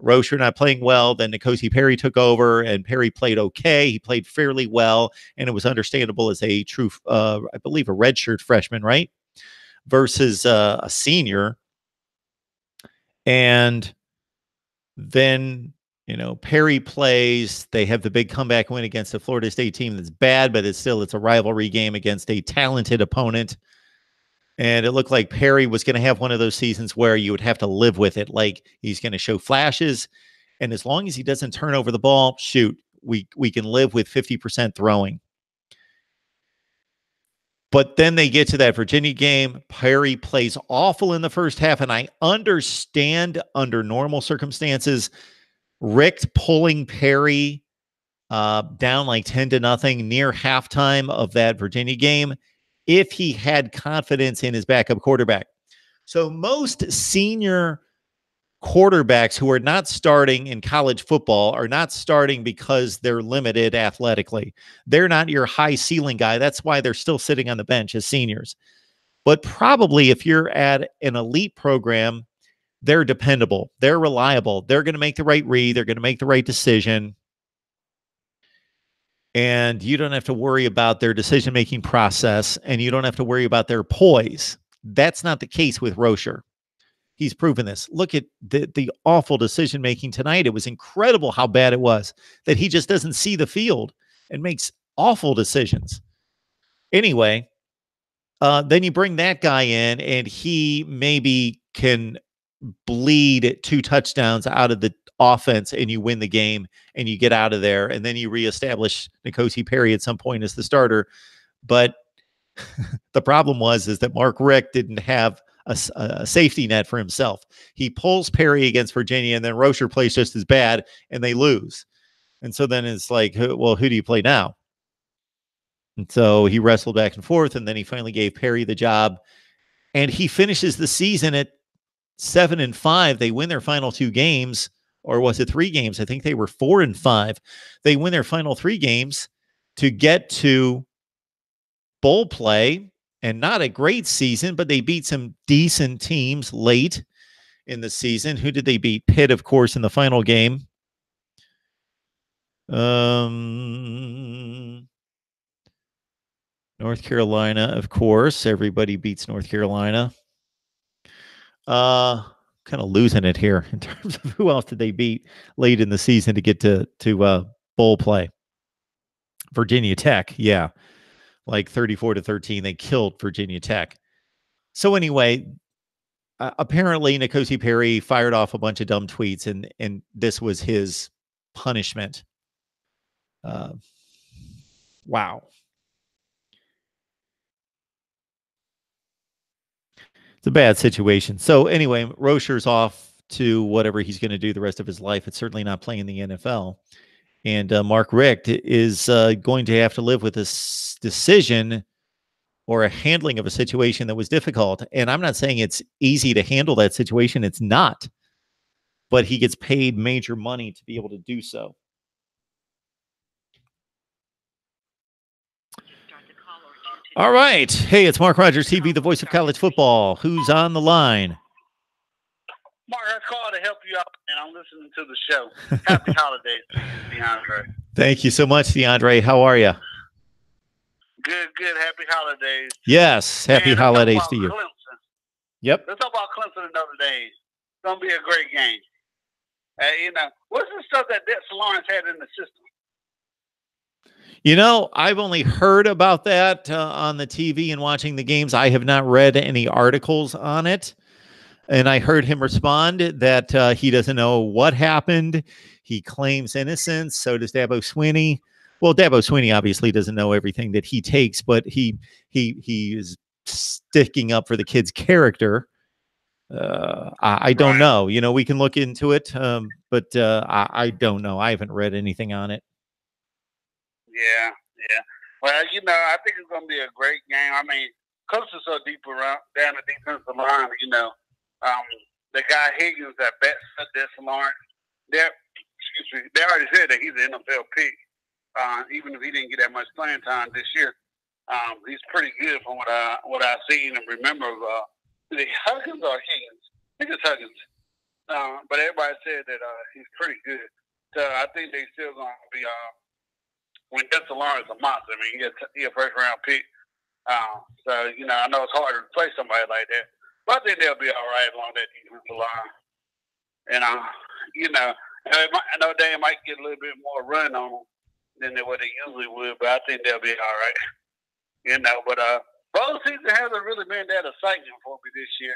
Rocher not playing well. Then N'Kosi Perry took over, and Perry played okay. He played fairly well, and it was understandable as a true, I believe, a redshirt freshman, right? Versus a senior. And then, Perry plays. They have the big comeback win against a Florida State team that's bad, but it's a rivalry game against a talented opponent. And it looked like Perry was going to have one of those seasons where you would have to live with it. Like, he's going to show flashes. And as long as he doesn't turn over the ball, shoot, we can live with 50% throwing. But then they get to that Virginia game. Perry plays awful in the first half. And I understand under normal circumstances, Richt pulling Perry down like 10-0 near halftime of that Virginia game if he had confidence in his backup quarterback. So most senior quarterbacks who are not starting in college football are not starting because they're limited athletically. They're not your high ceiling guy. That's why they're still sitting on the bench as seniors. But probably if you're at an elite program, they're dependable. They're reliable. They're going to make the right read. They're going to make the right decision. And you don't have to worry about their decision-making process, and you don't have to worry about their poise. That's not the case with Rocher. He's proven this. Look at the awful decision-making tonight. It was incredible how bad it was, that he just doesn't see the field and makes awful decisions. Anyway, then you bring that guy in, and he maybe can bleed 2 touchdowns out of the offense, and you win the game, and you get out of there, and then you reestablish N'Kosi Perry at some point as the starter. But the problem is that Mark Richt didn't have a safety net for himself. He pulls Perry against Virginia, and then Rocher plays just as bad, and they lose. And so then it's like, well, who do you play now? And so he wrestled back and forth, and then he finally gave Perry the job, and he finishes the season at 7-5. They win their final 2 games, or was it 3 games? I think they were 4-5. They win their final 3 games to get to bowl play, and not a great season, but they beat some decent teams late in the season. Who did they beat? Pitt, of course, in the final game. North Carolina, of course. Everybody beats North Carolina. Kind of losing it here in terms of who else did they beat late in the season to get to bowl play. Virginia Tech, yeah, like 34-13. They killed Virginia Tech. So anyway, apparently N'Kosi Perry fired off a bunch of dumb tweets, and this was his punishment. Wow. It's a bad situation. So anyway, Rocher's off to whatever he's going to do the rest of his life. It's certainly not playing in the NFL. And Mark Richt is going to have to live with this decision or a handling of a situation that was difficult. And I'm not saying it's easy to handle that situation. It's not. But he gets paid major money to be able to do so. All right. Hey, it's Mark Rogers TV, the voice of college football. Who's on the line? Mark, I called to help you out, and I'm listening to the show. Happy holidays, DeAndre. Thank you so much, DeAndre. How are you? Good. Happy holidays. Yes, happy holidays to you. Clemson. Yep. Let's talk about Clemson and Notre Dame. It's going to be a great game. What's the stuff that Dexter Lawrence had in the system? You know, I've only heard about that on the TV and watching the games. I have not read any articles on it. And I heard him respond that he doesn't know what happened. He claims innocence. So does Dabo Swinney. Well, Dabo Swinney obviously doesn't know everything that he takes, but he is sticking up for the kid's character. I don't know. You know, we can look into it, but I don't know. I haven't read anything on it. Yeah. Well, I think it's going to be a great game. I mean, Clemson's so deep around down the defensive line. The guy Higgins that bets Dexter Lawrence, they already said that he's an NFL pick. Even if he didn't get that much playing time this year, he's pretty good from what I've seen and remember of Huggins or Higgins. I think it's Huggins. But everybody said that he's pretty good. So I think they still going to be when Dexter Lawrence is a monster. I mean, he's a first-round pick. So, I know it's harder to play somebody like that. But I think they'll be all right along that defensive line. And, I know they might get a little bit more run on them than what they usually would, but I think they'll be all right. But bowl season hasn't really been that exciting for me this year.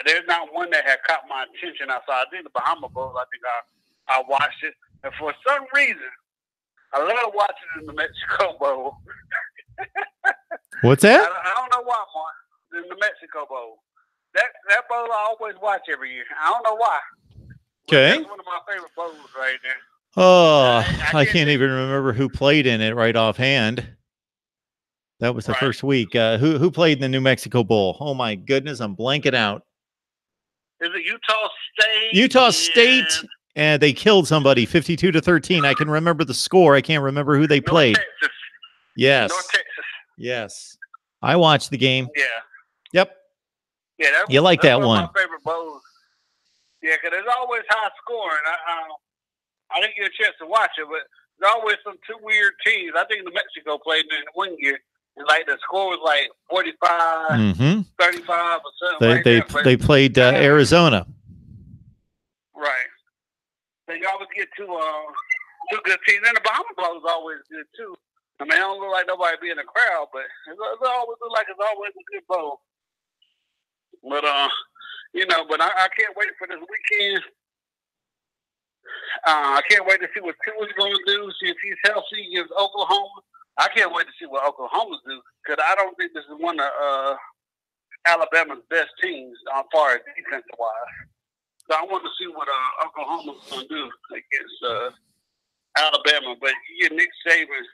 There's not one that had caught my attention. I did the Bahama Bowl. I think I watched it. And for some reason, I love watching the New Mexico Bowl. What's that? I don't know why, Mark. The New Mexico Bowl. That bowl I always watch every year. I don't know why. Okay. That's one of my favorite bowls right there. Oh, I can't even remember who played in it right offhand. That was the first week. Who played in the New Mexico Bowl? Oh, my goodness. I'm blanking out. Is it Utah State? Utah State, and they killed somebody 52-13. I can remember the score. I can't remember who they played. North Texas. Yes. North Texas. Yes. I watched the game. Yeah. Yep. Yeah, you like that one? My favorite bowls. Yeah, because there's always high scoring. I didn't get a chance to watch it, but there's always some two weird teams. I think New Mexico played in one year, and like the score was like 45, 35 or something. They played Arizona. Right. They always get two good teams. And the Bahama Bowl is always good too. I mean, it don't look like nobody be in the crowd, but it always look like it's always a good bowl. But but I can't wait for this weekend. I can't wait to see what Tua's going to do. See if he's healthy against Oklahoma. I can't wait to see what Oklahoma's do, because I don't think this is one of Alabama's best teams as far as defensive wise. So I want to see what Oklahoma's going to do against Alabama. But you get Nick Saban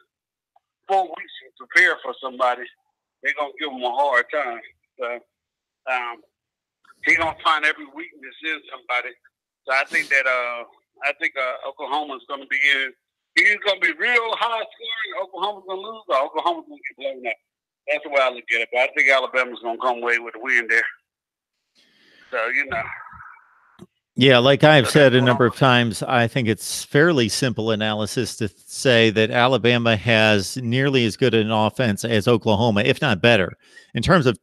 4 weeks to prepare for somebody, they're going to give him a hard time. So he's going to find every weakness in somebody. So I think that Oklahoma's going to be in. He's going to be real high scoring. Oklahoma's going to lose, or Oklahoma's going to get blown up. That's the way I look at it. But I think Alabama's going to come away with a win there. So, Yeah, like I've said a number of times, I think it's fairly simple analysis to say that Alabama has nearly as good an offense as Oklahoma, if not better. In terms of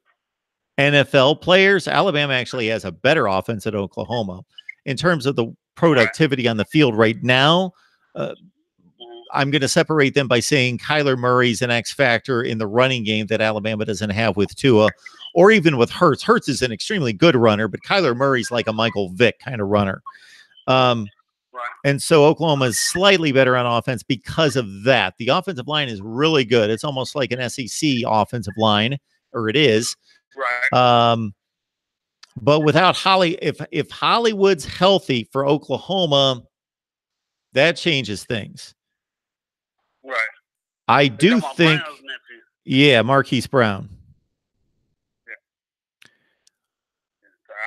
NFL players, Alabama actually has a better offense than Oklahoma. In terms of the productivity on the field right now, I'm going to separate them by saying Kyler Murray's an X factor in the running game that Alabama doesn't have with Tua, or even with Hurts. Hurts is an extremely good runner, but Kyler Murray's like a Michael Vick kind of runner. And so Oklahoma is slightly better on offense because of that. The offensive line is really good. It's almost like an SEC offensive line, or it is. Right. But without if Hollywood's healthy for Oklahoma, that changes things. Right. I do think, yeah, Marquise Brown. Yeah.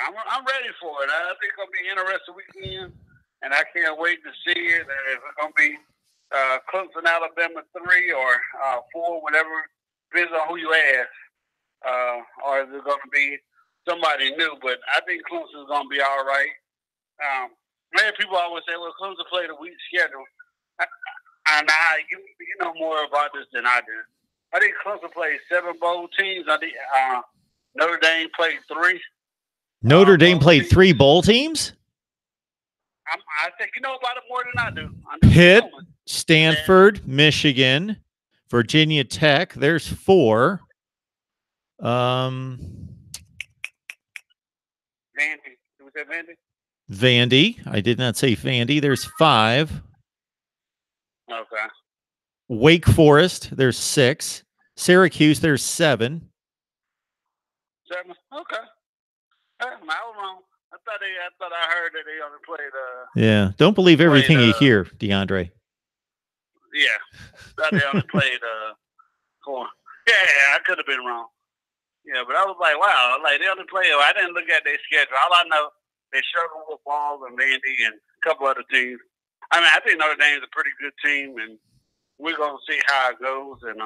I'm ready for it. I think it's gonna be an interesting weekend, and I can't wait to see it. And if it's gonna be Clemson, Alabama 3 or 4, whatever, depends on who you ask. Or is it gonna be somebody new? But I think Clemson's gonna be all right. Man, people always say, "Well, Clemson played a weak schedule." You know more about this than I do. I think Clemson played 7 bowl teams. I think Notre Dame played 3. Notre Dame played 3 bowl teams? I think you know about it more than I do. Pitt, Stanford, Michigan, Virginia Tech. There's 4. Vandy. Was that Vandy? Vandy. I did not say Vandy. There's 5. Okay. Wake Forest, there's 6. Syracuse, there's 7. 7? Okay. I was wrong. I thought I heard that they only played. Yeah. Don't believe everything you hear, DeAndre. Yeah. Thought they only played 4. Yeah, I could have been wrong. Yeah, but I was like, wow, like they only play. I didn't look at their schedule. All I know, they struggle with Balls and Vandy and a couple other teams. I mean, I think Notre Dame's a pretty good team, and we're going to see how it goes. And,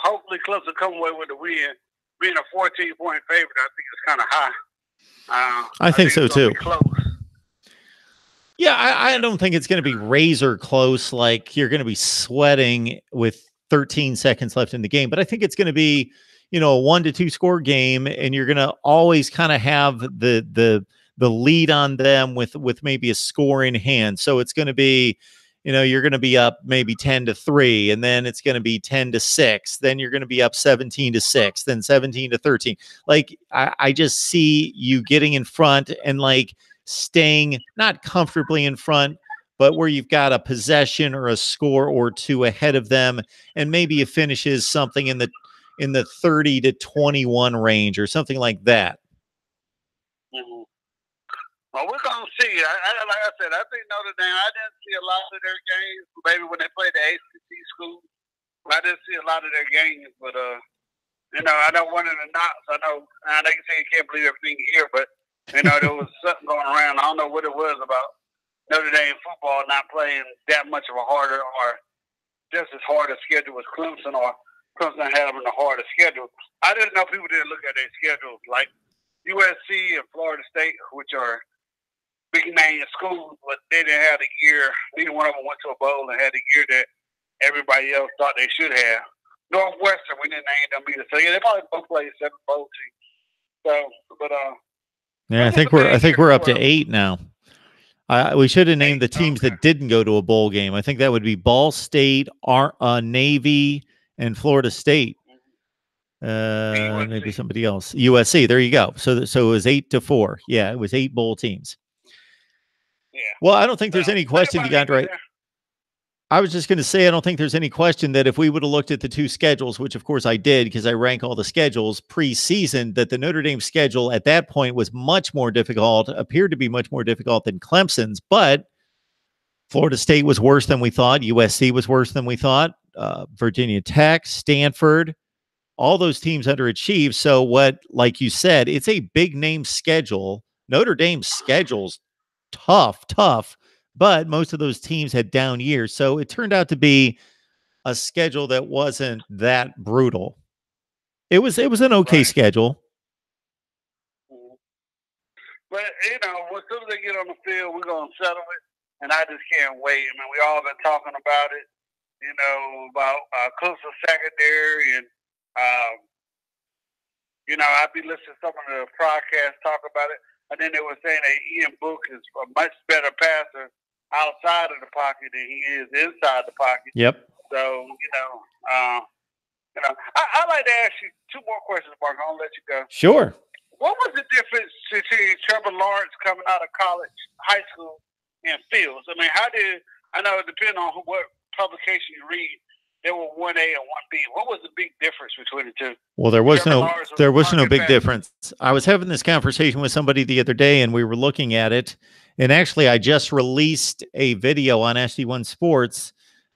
hopefully Clemson come away with a win. Being a 14-point favorite, I think it's kind of high. I think so, too. Close. Yeah, I don't think it's going to be razor close, like you're going to be sweating with 13 seconds left in the game. But I think it's going to be, a 1-2 score game, and you're going to always kind of have the lead on them with maybe a score in hand. So it's going to be, you're going to be up maybe 10-3, and then it's going to be 10-6. Then you're going to be up 17-6, then 17-13. Like I just see you getting in front and like staying not comfortably in front, but where you've got a possession or a score or 2 ahead of them, and maybe it finishes something in the 30-21 range or something like that. Mm-hmm. Well, we're going to see. Like I said, I think Notre Dame, I didn't see a lot of their games. Maybe when they played the ACC school, I didn't see a lot of their games. But, I know one of the knocks. I know you say you can't believe everything you hear, but You know, there was something going around. I don't know what it was about Notre Dame football not playing that much of a harder or just as hard a schedule as Clemson, or Clemson having a harder schedule. I didn't know people didn't look at their schedules like USC and Florida State, which are big name schools, but they didn't have the year. Neither one of them went to a bowl and had the year that everybody else thought they should have. Northwestern, we didn't name them either. So yeah, they probably both played 7 bowl teams. So, but yeah, I think we're up to 8 now. We should have named the teams that didn't go to a bowl game. I think that would be Ball State, Navy, and Florida State. Maybe somebody else. USC. There you go. So it was 8-4. Yeah, it was 8 bowl teams. Yeah. Well, I don't think there's any question, DeAndre. I was just going to say, I don't think there's any question that if we would have looked at the 2 schedules, which of course I did because I rank all the schedules preseason, that the Notre Dame schedule at that point was much more difficult, appeared to be much more difficult than Clemson's, but Florida State was worse than we thought. USC was worse than we thought. Virginia Tech, Stanford, all those teams underachieved. So what, like you said, it's a big name schedule. Notre Dame's schedule's tough, but most of those teams had down years. So it turned out to be a schedule that wasn't that brutal. It was an okay schedule. But, you know, as soon as they get on the field, we're going to settle it. And I just can't wait. I mean, we all been talking about it, you know, about Clemson secondary. And, you know, I'd be listening to some of the podcasts talk about it. And then they were saying that Ian Book is a much better passer outside of the pocket than he is inside the pocket. Yep. So, you know, I'd like to ask you 2 more questions, Mark. I'll let you go. Sure. What was the difference between Trevor Lawrence coming out of college, high school, and Fields? I mean, I know it depends on what publication you read. There were 1A and 1B. What was the big difference between the 2? Well, there was no big difference. I was having this conversation with somebody the other day, and we were looking at it. And actually, I just released a video on SD1 Sports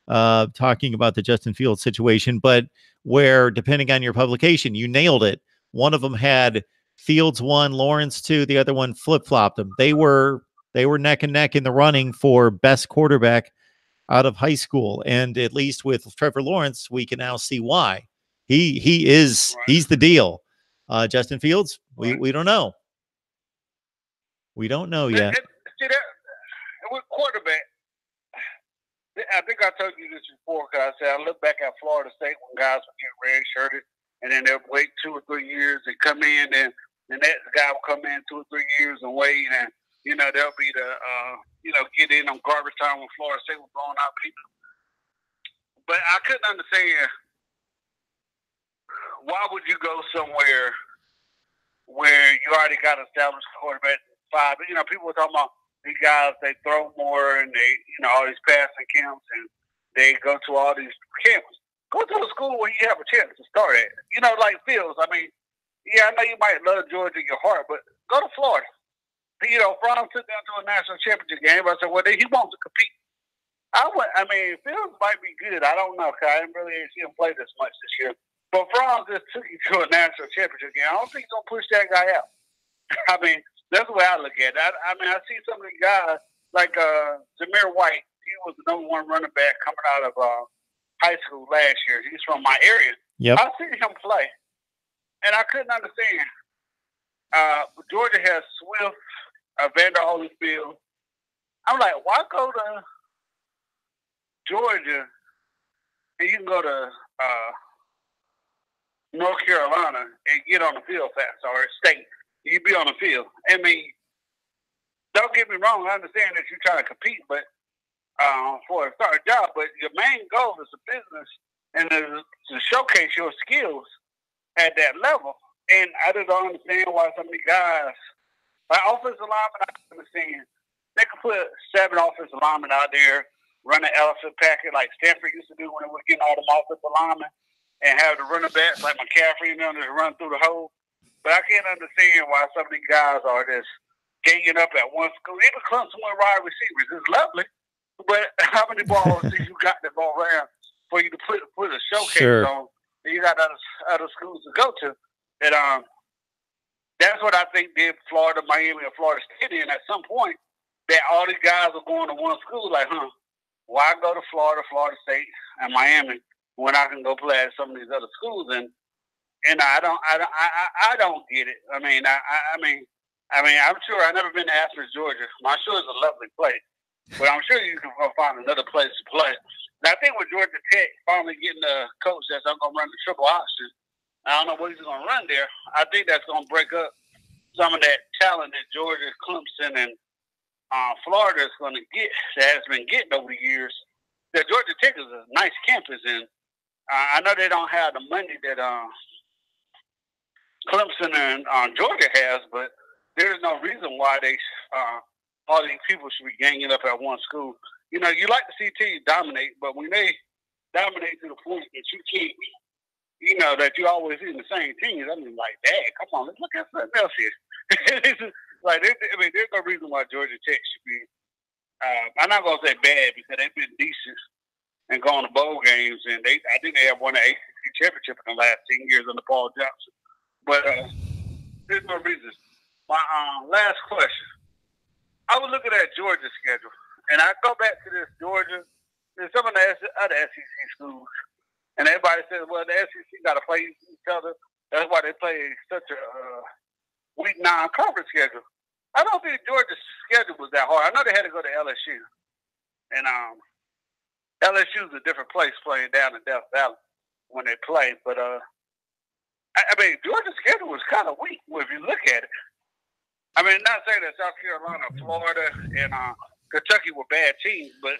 talking about the Justin Fields situation, but where, depending on your publication, you nailed it. One of them had Fields 1, Lawrence 2. The other one flip-flopped them. They were neck and neck in the running for best quarterback out of high school. And at least with Trevor Lawrence, we can now see why. He's the deal. Justin Fields, we don't know. We don't know yet. See that with quarterback, I think I told you this before, because I said I look back at Florida State when guys would get red-shirted, and then they'll wait 2 or 3 years and come in, and the next guy will come in 2 or 3 years and wait, and you know, they'll be the, you know, get in on garbage time when Florida State was blowing out people. But I couldn't understand, why would you go somewhere where you already got established quarterback 5? You know, people were talking about these guys, they throw more and they, you know, all these passing camps and they go to all these camps. Go to a school where you have a chance to start at. You know, like Fields. I mean, yeah, I know you might love Georgia in your heart, but go to Florida. You know, Fromm took them to a national championship game. I said, well, he wants to compete. I mean, Fields might be good. I don't know, because I didn't really see him play this much this year. But Fromm just took him to a national championship game. I don't think he's going to push that guy out. I mean, that's the way I look at it. I mean, I see some of the guys, like Zamir White. He was the #1 running back coming out of high school last year. He's from my area. Yep. I seen him play, and I couldn't understand. Georgia has Swift, Vander Holyfield. I'm like, why go to Georgia and you can go to North Carolina and get on the field fast, or state? You be on the field. I mean, don't get me wrong. I understand that you're trying to compete, but for a starting job. But your main goal is a business and to showcase your skills at that level. And I just don't understand why some of these guys, like offensive linemen, I understand. They could put 7 offensive linemen out there, run an elephant packet like Stanford used to do when they were getting all them offensive linemen, and have the running backs like McCaffrey and them just run through the hole. But I can't understand why some of these guys are just ganging up at one school. Even Clemson with wide receivers is lovely, but how many balls do you got to go around for you to put a showcase on? And you got other schools to go to. And that's what I think did Florida, Miami, or Florida State in at some point, that all these guys are going to one school, like, why go to Florida, Florida State, and Miami when I can go play at some of these other schools? And I don't get it. I mean, I'm sure I've never been to Athens, Georgia. I'm sure it's a lovely place, but I'm sure you can find another place to play. And I think with Georgia Tech finally getting a coach that's not going to run the triple option, I don't know what he's going to run there. I think that's going to break up some of that talent that Georgia, Clemson, and Florida is going to get, that has been getting over the years. That Georgia Tech is a nice campus, and I know they don't have the money that Clemson and Georgia has, but there's no reason why they all these people should be ganging up at one school. You know, you like to see teams dominate, but when they dominate to the point that you can't, you know, that you always in the same teams, I mean, like, dang, come on, let's look at something else here. Like, I mean, there's no reason why Georgia Tech should be. I'm not gonna say bad because they've been decent and gone to bowl games, and I think they have won an ACC championship in the last 10 years under Paul Johnson. But there's no reason. My last question. I was looking at Georgia's schedule, and I go back to this Georgia, there's some of the other SEC schools, and everybody says, well, the SEC got to play each other. That's why they play such a weak non-conference schedule. I don't think Georgia's schedule was that hard. I know they had to go to LSU, and LSU's a different place playing down in Death Valley when they play, but I mean, Georgia's schedule was kind of weak if you look at it. I mean, not saying that South Carolina, Florida, and Kentucky were bad teams, but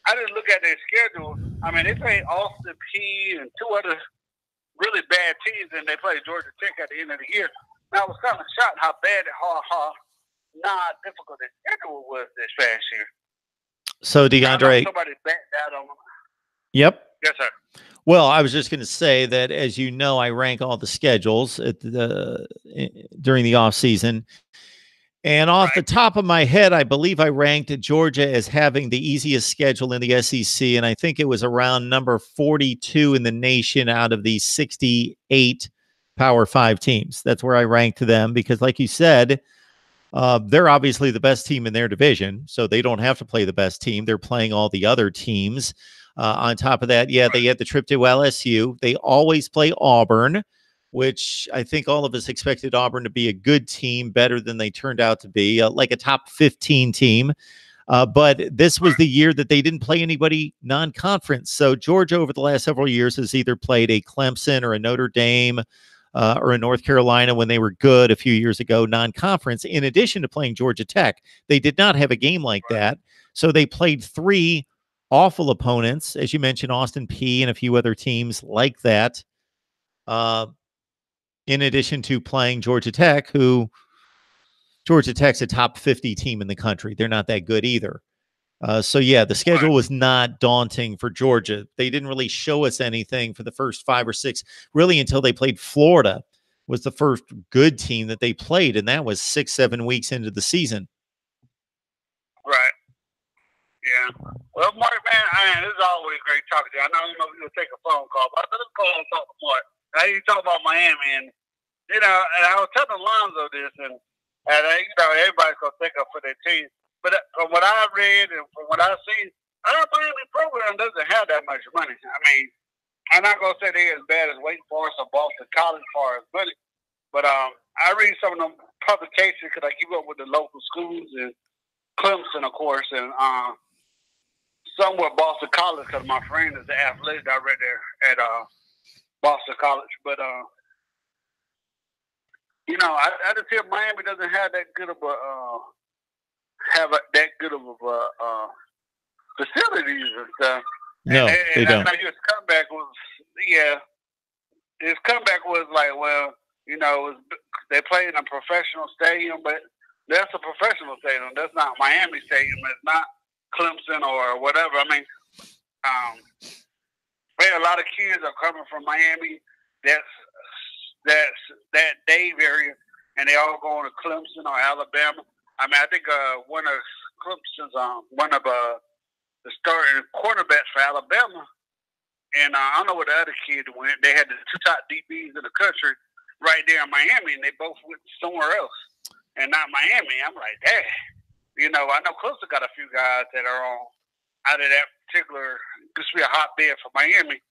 I didn't look at their schedule. I mean, they played Austin P and two other really bad teams, and they played Georgia Tech at the end of the year. And I was kind of shocked how bad and how not difficult the schedule was this past year. So, DeAndre, somebody backed out on them. Yep. Yes, sir. Well, I was just going to say that, as you know, I rank all the schedules at during the off season. And off the top of my head, I believe I ranked Georgia as having the easiest schedule in the SEC. And I think it was around number 42 in the nation out of the 68 Power 5 teams. That's where I ranked them because, like you said, they're obviously the best team in their division. So they don't have to play the best team. They're playing all the other teams. On top of that, yeah, they had the trip to LSU. They always play Auburn, which I think all of us expected Auburn to be a good team, better than they turned out to be, like a top 15 team. But this was the year that they didn't play anybody non-conference. So Georgia over the last several years has either played a Clemson or a Notre Dame or a North Carolina when they were good a few years ago, non-conference, in addition to playing Georgia Tech. They did not have a game like that. So they played 3 awful opponents, as you mentioned, Austin P and a few other teams like that, in addition to playing Georgia Tech, who Georgia Tech's a top 50 team in the country. They're not that good either. So, yeah, the schedule was not daunting for Georgia. They didn't really show us anything for the first 5 or 6, really until they played Florida, was the first good team that they played, and that was 6-7 weeks into the season. Right. Yeah. Well, Mark, man, this is always great talking to you. I know you'll take a phone call, but let's call and talk to Mark. Now, you talk about Miami, and, you know, and I was telling Lonzo this, and you know, everybody's going to take up for their team. But from what I read and from what I've seen, our Miami program doesn't have that much money. I mean, I'm not going to say they're as bad as Wake Forest or Boston College as far as money, but I read some of them publications because I keep up with the local schools and Clemson, of course, and somewhere Boston College because my friend is the athletic director at Boston College. But, you know, I just feel Miami doesn't have that good of a facilities and stuff. No, they don't. And his comeback was, his comeback was like, well, you know, they play in a professional stadium, but that's a professional stadium. That's not Miami Stadium. It's not Clemson or whatever. I mean, a lot of kids are coming from Miami. That Dave area, and they all going to Clemson or Alabama. I mean, I think one of Clemson's one of the starting quarterbacks for Alabama, and I don't know where the other kid went. They had the 2 top DBs in the country. right there in Miami, and they both went somewhere else and not Miami. I'm like, dang. You know, I know Clemson got a few guys that are on out of that particular, this be a hotbed for Miami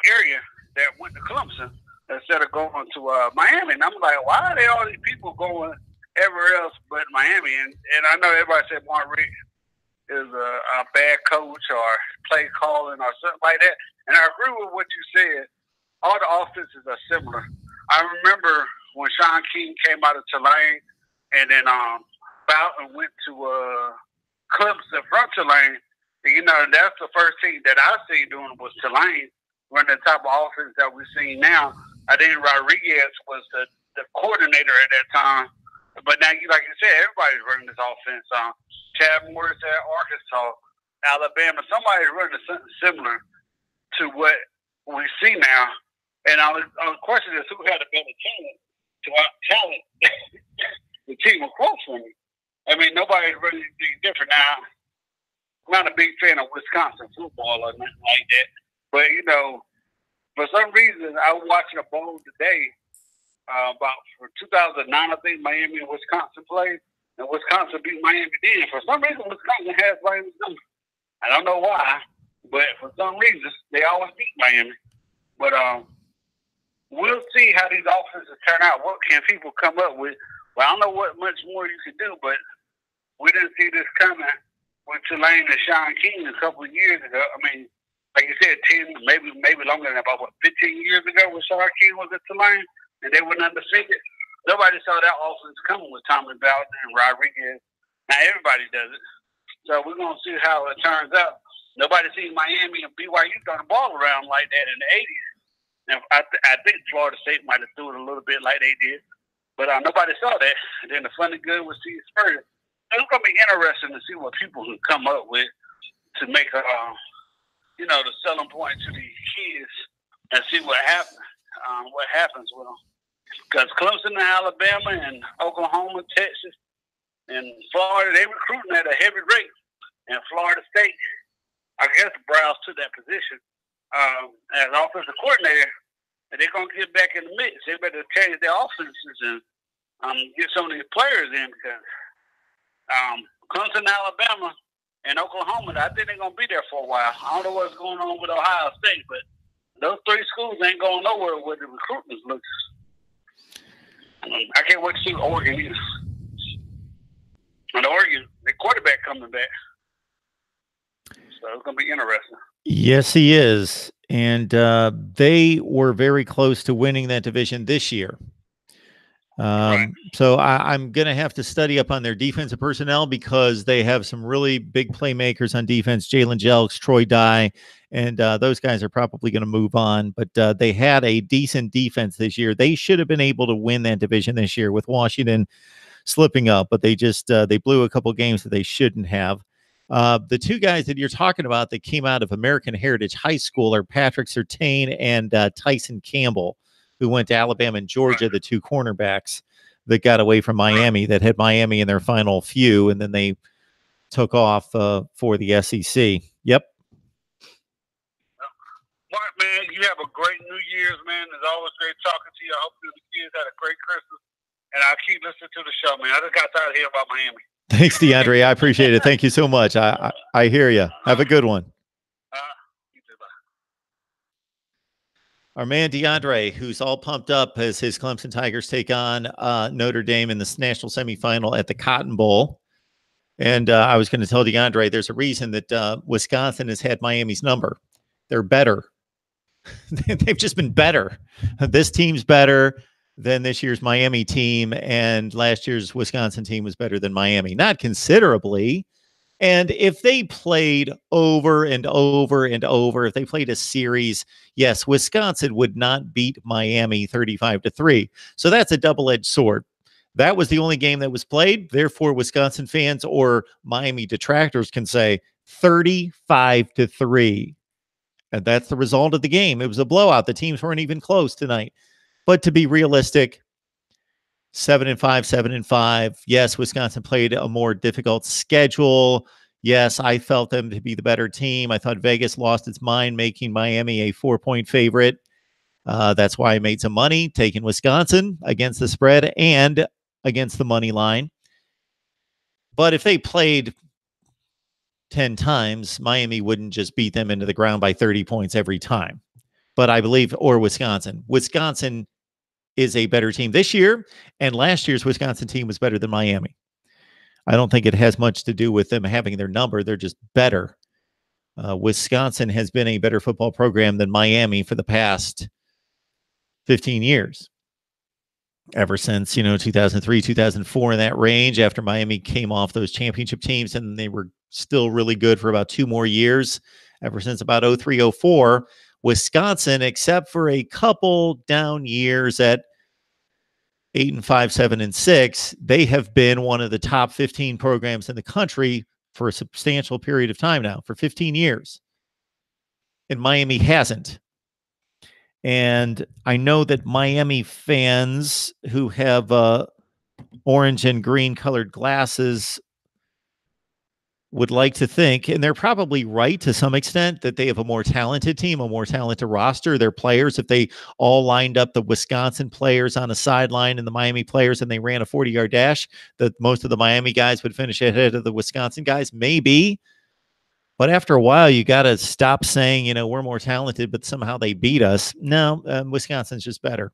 area that went to Clemson instead of going to Miami. And I'm like, why are there all these people going everywhere else but Miami? And I know everybody said MarkRogersTV is a bad coach or play calling or something like that. And I agree with what you said. All the offenses are similar. I remember when Sean King came out of Tulane and then Bowden went to Clemson from Tulane. You know, that's the first team that I seen doing was Tulane, running the type of offense that we're seeing now. I think Rodriguez was the coordinator at that time. But now, like you said, everybody's running this offense. Chad Morris at Arkansas, Alabama. Somebody's running something similar to what we see now. And the question is, who had a better talent to out-talent the team across from me? I mean, nobody's really different now. I'm not a big fan of Wisconsin football or nothing like that. But, you know, for some reason, I was watching a bowl today about for 2009, I think Miami and Wisconsin played. And Wisconsin beat Miami then. For some reason, Wisconsin has Miami's number. I don't know why, but for some reason, they always beat Miami. But we'll see how these offenses turn out. What can people come up with? Well, I don't know what much more you can do, but we didn't see this coming with Tulane and Sean King a couple of years ago. I mean, like you said, 10, maybe longer than about, 15 years ago when Sean King was at Tulane, and they were undefeated. Nobody saw that offense coming with Tommy Bowden and Rodriguez. Now everybody does it. So we're going to see how it turns out. Nobody seen Miami and BYU throwing the ball around like that in the 80s. Now, I think Florida State might have threw it a little bit like they did. But nobody saw that. And then the funny good was Steve Spurrier. It's going to be interesting to see what people can come up with to make the selling point to these kids and see what happens with them. Because Clemson and Alabama and Oklahoma, Texas, and Florida, they recruiting at a heavy rate. And Florida State, I guess Browse took that position as offensive coordinator, and they're going to get back in the mix. They better change their offenses and get some of these players in because Clemson, Alabama, and Oklahoma, I think they're going to be there for a while. I don't know what's going on with Ohio State, but those three schools ain't going nowhere with the recruitment looks. I can't wait to see what Oregon is. And Oregon, the quarterback coming back. So it's going to be interesting. Yes, he is. And they were very close to winning that division this year. Right. So I'm going to have to study up on their defensive personnel because they have some really big playmakers on defense, Jalen Jelks, Troy Dye, and those guys are probably going to move on. But they had a decent defense this year. They should have been able to win that division this year with Washington slipping up, but they just they blew a couple games that they shouldn't have. The two guys that you're talking about that came out of American Heritage High School are Patrick Surtain and Tyson Campbell, who went to Alabama and Georgia, the two cornerbacks that got away from Miami, that had Miami in their final few, and then they took off for the SEC. Yep. Mark, man, you have a great New Year's, man. It's always great talking to you. I hope you and the kids had a great Christmas, and I'll keep listening to the show, man. I just got tired of hearing about Miami. Thanks, DeAndre. I appreciate it. Thank you so much. I hear you. Have a good one. Our man DeAndre, who's all pumped up as his Clemson Tigers take on Notre Dame in the national semifinal at the Cotton Bowl. And I was going to tell DeAndre there's a reason that Wisconsin has had Miami's number. They're better. They've just been better. This team's better than this year's Miami team, and last year's Wisconsin team was better than Miami. Not considerably. And if they played over and over and over, if they played a series, yes, Wisconsin would not beat Miami 35-3. So that's a double-edged sword. That was the only game that was played. Therefore, Wisconsin fans or Miami detractors can say 35-3. And that's the result of the game. It was a blowout. The teams weren't even close tonight. But to be realistic, 7-5, 7-5. Yes, Wisconsin played a more difficult schedule. Yes, I felt them to be the better team. I thought Vegas lost its mind making Miami a 4-point favorite. That's why I made some money taking Wisconsin against the spread and against the money line. But if they played 10 times, Miami wouldn't just beat them into the ground by 30 points every time. But I believe, or Wisconsin. Wisconsin is a better team this year, and last year's Wisconsin team was better than Miami. I don't think it has much to do with them having their number. They're just better. Wisconsin has been a better football program than Miami for the past 15 years. Ever since, 2003, 2004, in that range, after Miami came off those championship teams, and they were still really good for about 2 more years, ever since about 03, 04, Wisconsin, except for a couple down years at 8-5, 7-6, they have been one of the top 15 programs in the country for a substantial period of time now, for 15 years. And Miami hasn't. And I know that Miami fans who have orange and green colored glasses would like to think, and they're probably right to some extent, that they have a more talented team, a more talented roster. Their players, if they all lined up the Wisconsin players on a sideline and the Miami players and they ran a 40-yard dash, that most of the Miami guys would finish ahead of the Wisconsin guys, maybe. But after a while, you got to stop saying, we're more talented, but somehow they beat us. No, Wisconsin's just better.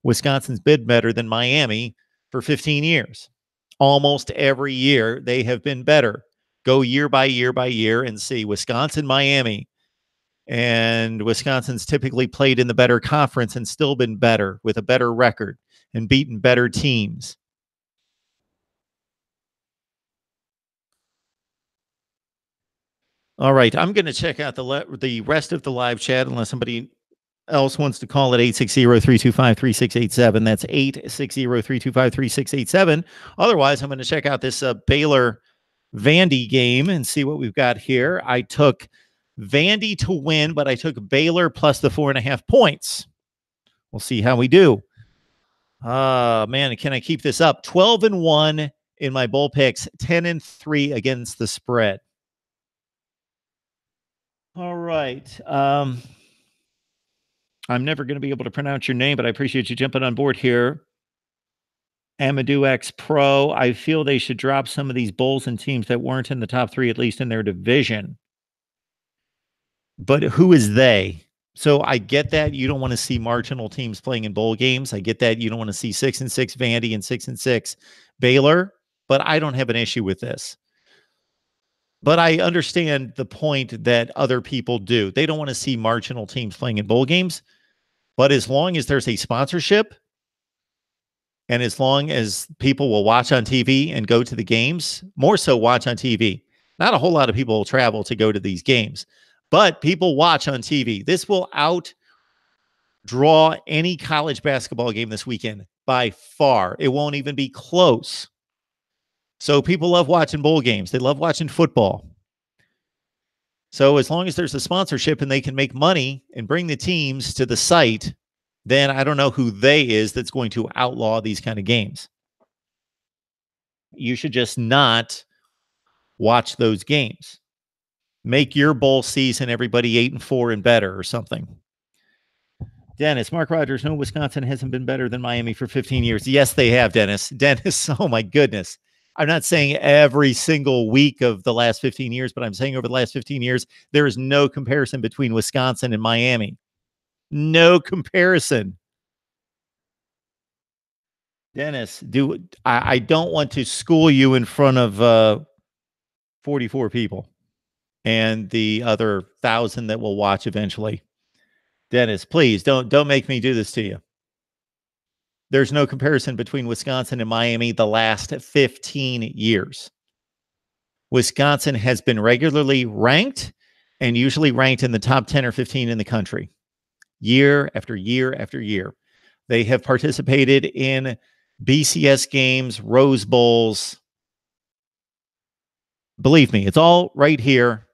Wisconsin's been better than Miami for 15 years. Almost every year, they have been better. Go year by year by year and see Wisconsin, Miami. And Wisconsin's typically played in the better conference and still been better with a better record and beaten better teams. All right, I'm going to check out the rest of the live chat unless somebody else wants to call it. 860-325-3687. That's 860-325-3687. Otherwise, I'm going to check out this Baylor Vandy game and see what we've got here. I took Vandy to win, but I took Baylor plus the 4.5 points. We'll see how we do. Man, can I keep this up? 12-1 in my bowl picks, 10-3 against the spread. All right. I'm never going to be able to pronounce your name, but I appreciate you jumping on board here. Amadou X Pro. I feel they should drop some of these bowls and teams that weren't in the top 3, at least in their division. But who is they? So I get that you don't want to see marginal teams playing in bowl games. I get that you don't want to see 6-6 Vandy and 6-6 Baylor, but I don't have an issue with this. But I understand the point that other people do. They don't want to see marginal teams playing in bowl games. But as long as there's a sponsorship, and as long as people will watch on TV and go to the games, more so watch on TV. Not a whole lot of people will travel to go to these games, but people watch on TV. This will outdraw any college basketball game this weekend by far. It won't even be close. So people love watching bowl games. They love watching football. So as long as there's a sponsorship and they can make money and bring the teams to the site, then I don't know who they is that's going to outlaw these kind of games. You should just not watch those games. Make your bowl season everybody 8-4 and better or something. Dennis, Mark Rogers, no, Wisconsin hasn't been better than Miami for 15 years. Yes, they have, Dennis. Dennis, oh my goodness. I'm not saying every single week of the last 15 years, but I'm saying over the last 15 years, there is no comparison between Wisconsin and Miami. No comparison. Dennis, I don't want to school you in front of 44 people and the other 1,000 that will watch eventually. Dennis, please don't make me do this to you. There's no comparison between Wisconsin and Miami the last 15 years. Wisconsin has been regularly ranked and usually ranked in the top 10 or 15 in the country. Year after year after year. They have participated in BCS games, Rose Bowls. Believe me, it's all right here.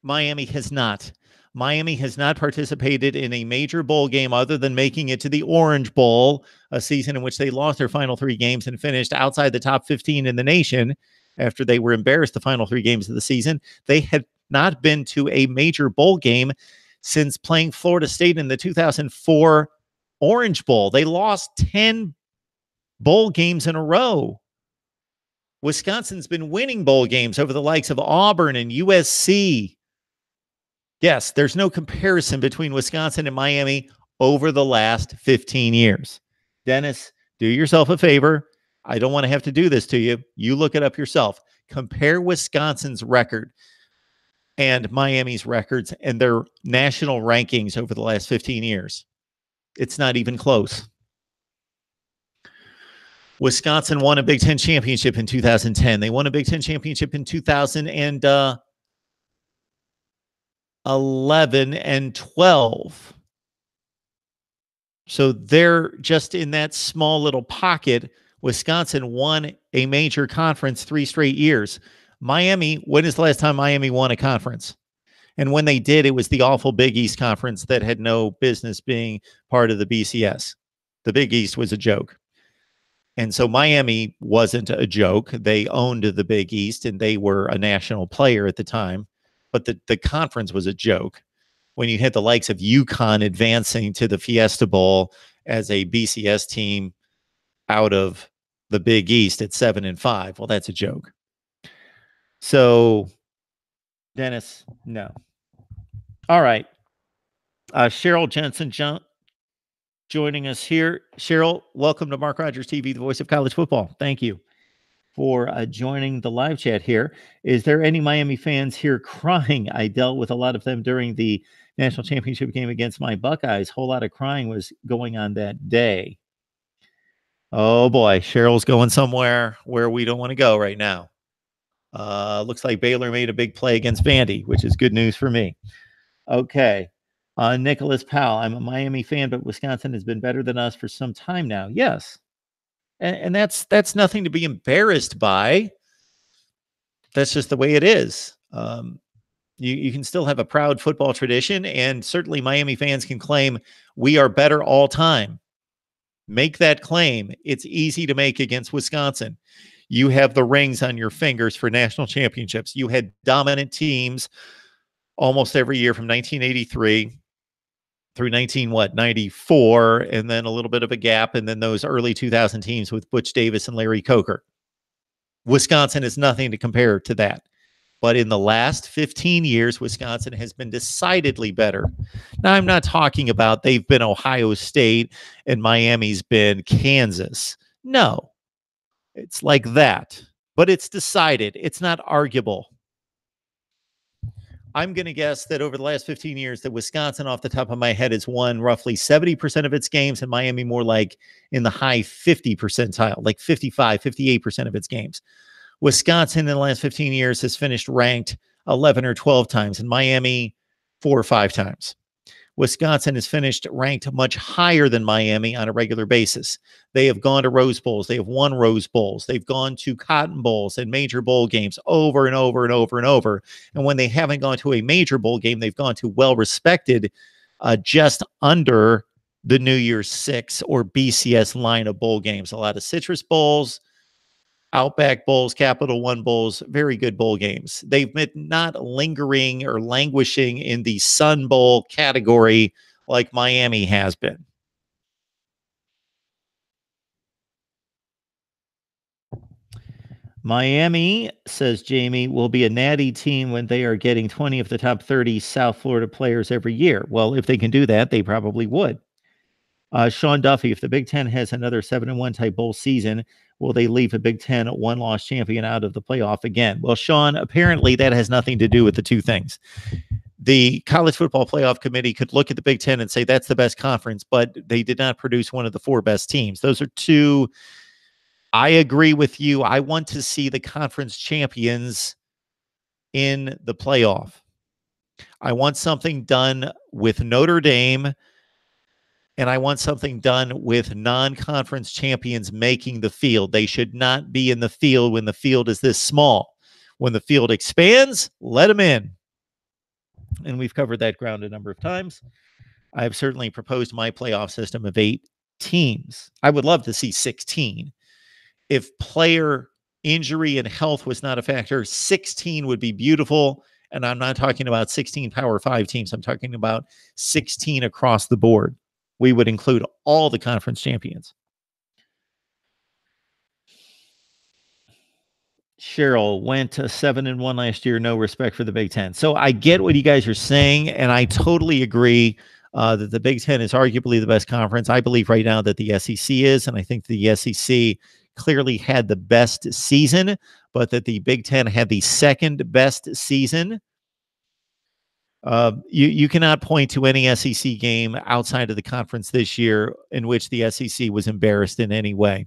Miami has not. Miami has not participated in a major bowl game other than making it to the Orange Bowl, a season in which they lost their final 3 games and finished outside the top 15 in the nation after they were embarrassed the final 3 games of the season. They had not been to a major bowl game since playing Florida State in the 2004 Orange Bowl. They lost 10 bowl games in a row. Wisconsin's been winning bowl games over the likes of Auburn and USC. Yes, there's no comparison between Wisconsin and Miami over the last 15 years. Dennis, do yourself a favor. I don't want to have to do this to you. You look it up yourself. Compare Wisconsin's record and Miami's records and their national rankings over the last 15 years. It's not even close. Wisconsin won a Big Ten championship in 2010. They won a Big Ten championship in 2011 and 12. So they're just in that small little pocket. Wisconsin won a major conference 3 straight years. Miami, when is the last time Miami won a conference? And when they did, it was the awful Big East Conference that had no business being part of the BCS. The Big East was a joke. And so Miami wasn't a joke. They owned the Big East, and they were a national player at the time. But the conference was a joke. When you had the likes of UConn advancing to the Fiesta Bowl as a BCS team out of the Big East at 7-5, well, that's a joke. So, Dennis, no. All right. Cheryl Jensen joining us here. Cheryl, welcome to Mark Rogers TV, the voice of college football. Thank you for joining the live chat here. Is there any Miami fans here crying? I dealt with a lot of them during the national championship game against my Buckeyes. Whole lot of crying was going on that day. Oh boy, Cheryl's going somewhere where we don't want to go right now. Looks like Baylor made a big play against Vandy, which is good news for me. Okay. Nicholas Powell, I'm a Miami fan, but Wisconsin has been better than us for some time now. Yes. And that's nothing to be embarrassed by. That's just the way it is. You can still have a proud football tradition, and certainly Miami fans can claim we are better all time. Make that claim. It's easy to make against Wisconsin. You have the rings on your fingers for national championships. You had dominant teams almost every year from 1983 through 94, and then a little bit of a gap, and then those early 2000 teams with Butch Davis and Larry Coker. Wisconsin is nothing to compare to that. But in the last 15 years, Wisconsin has been decidedly better. Now, I'm not talking about they've been Ohio State and Miami's been Kansas. No, it's like that. But it's decided. It's not arguable. I'm going to guess that over the last 15 years that Wisconsin, off the top of my head, has won roughly 70% of its games, and Miami more like in the high 50 percentile, like 55, 58% of its games. Wisconsin in the last 15 years has finished ranked 11 or 12 times, and Miami 4 or 5 times. Wisconsin has finished ranked much higher than Miami on a regular basis. They have gone to Rose Bowls. They have won Rose Bowls. They've gone to Cotton Bowls and major bowl games over and over and over and over. And when they haven't gone to a major bowl game, they've gone to well-respected, just under the New Year's Six or BCS line of bowl games. A lot of Citrus Bowls, Outback Bowls, Capital One Bowls, very good bowl games. They've been not lingering or languishing in the Sun Bowl category like Miami has been. Miami, says Jamie, will be a natty team when they are getting 20 of the top 30 South Florida players every year. Well, if they can do that, they probably would. Sean Duffy, if the Big Ten has another 7-1 type bowl season, will they leave a Big Ten one-loss champion out of the playoff again? Well, Sean, apparently that has nothing to do with the two things. The College Football Playoff Committee could look at the Big Ten and say that's the best conference, but they did not produce one of the 4 best teams. Those are two. I agree with you. I want to see the conference champions in the playoff. I want something done with Notre Dame, and I want something done with non-conference champions making the field. They should not be in the field when the field is this small. When the field expands, let them in. And we've covered that ground a number of times. I have certainly proposed my playoff system of 8 teams. I would love to see 16. If player injury and health was not a factor, 16 would be beautiful. And I'm not talking about 16 Power 5 teams. I'm talking about 16 across the board. We would include all the conference champions. Cheryl went to 7-1 last year. No respect for the Big Ten. So I get what you guys are saying, and I totally agree that the Big Ten is arguably the best conference. I believe right now that the SEC is, and I think the SEC clearly had the best season, but that the Big Ten had the second best season. You cannot point to any SEC game outside of the conference this year in which the SEC was embarrassed in any way.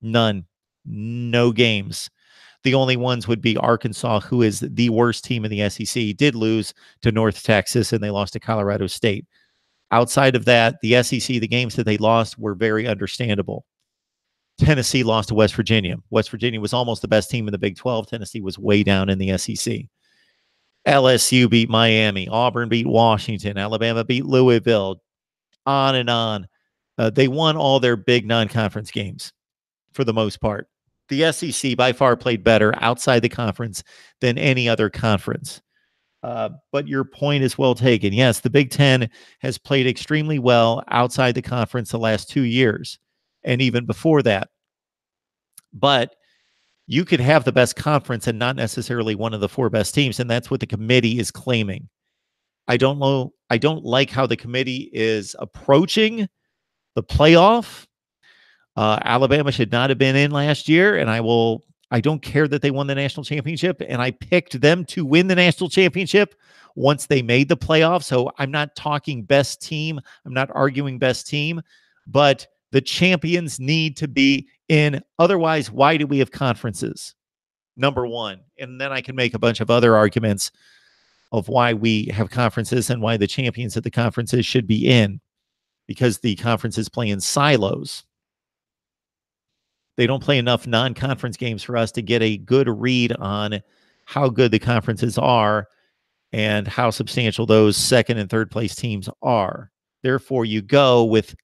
None. No games. The only ones would be Arkansas, who is the worst team in the SEC, did lose to North Texas, and they lost to Colorado State. Outside of that, the SEC, the games that they lost were very understandable. Tennessee lost to West Virginia. West Virginia was almost the best team in the Big 12. Tennessee was way down in the SEC. LSU beat Miami. Auburn beat Washington. Alabama beat Louisville. On and on. They won all their big non-conference games for the most part. The SEC by far played better outside the conference than any other conference. But your point is well taken. Yes, the Big Ten has played extremely well outside the conference the last 2 years, and even before that. But you could have the best conference and not necessarily one of the 4 best teams, and that's what the committee is claiming. I don't know. I don't like how the committee is approaching the playoff. Alabama should not have been in last year, and I don't care that they won the national championship, and I picked them to win the national championship once they made the playoff. So I'm not talking best team. I'm not arguing best team, but the champions need to be in. Otherwise, why do we have conferences? Number one. And then I can make a bunch of other arguments of why we have conferences and why the champions of the conferences should be in, because the conferences play in silos. They don't play enough non-conference games for us to get a good read on how good the conferences are and how substantial those second and third place teams are. Therefore, you go with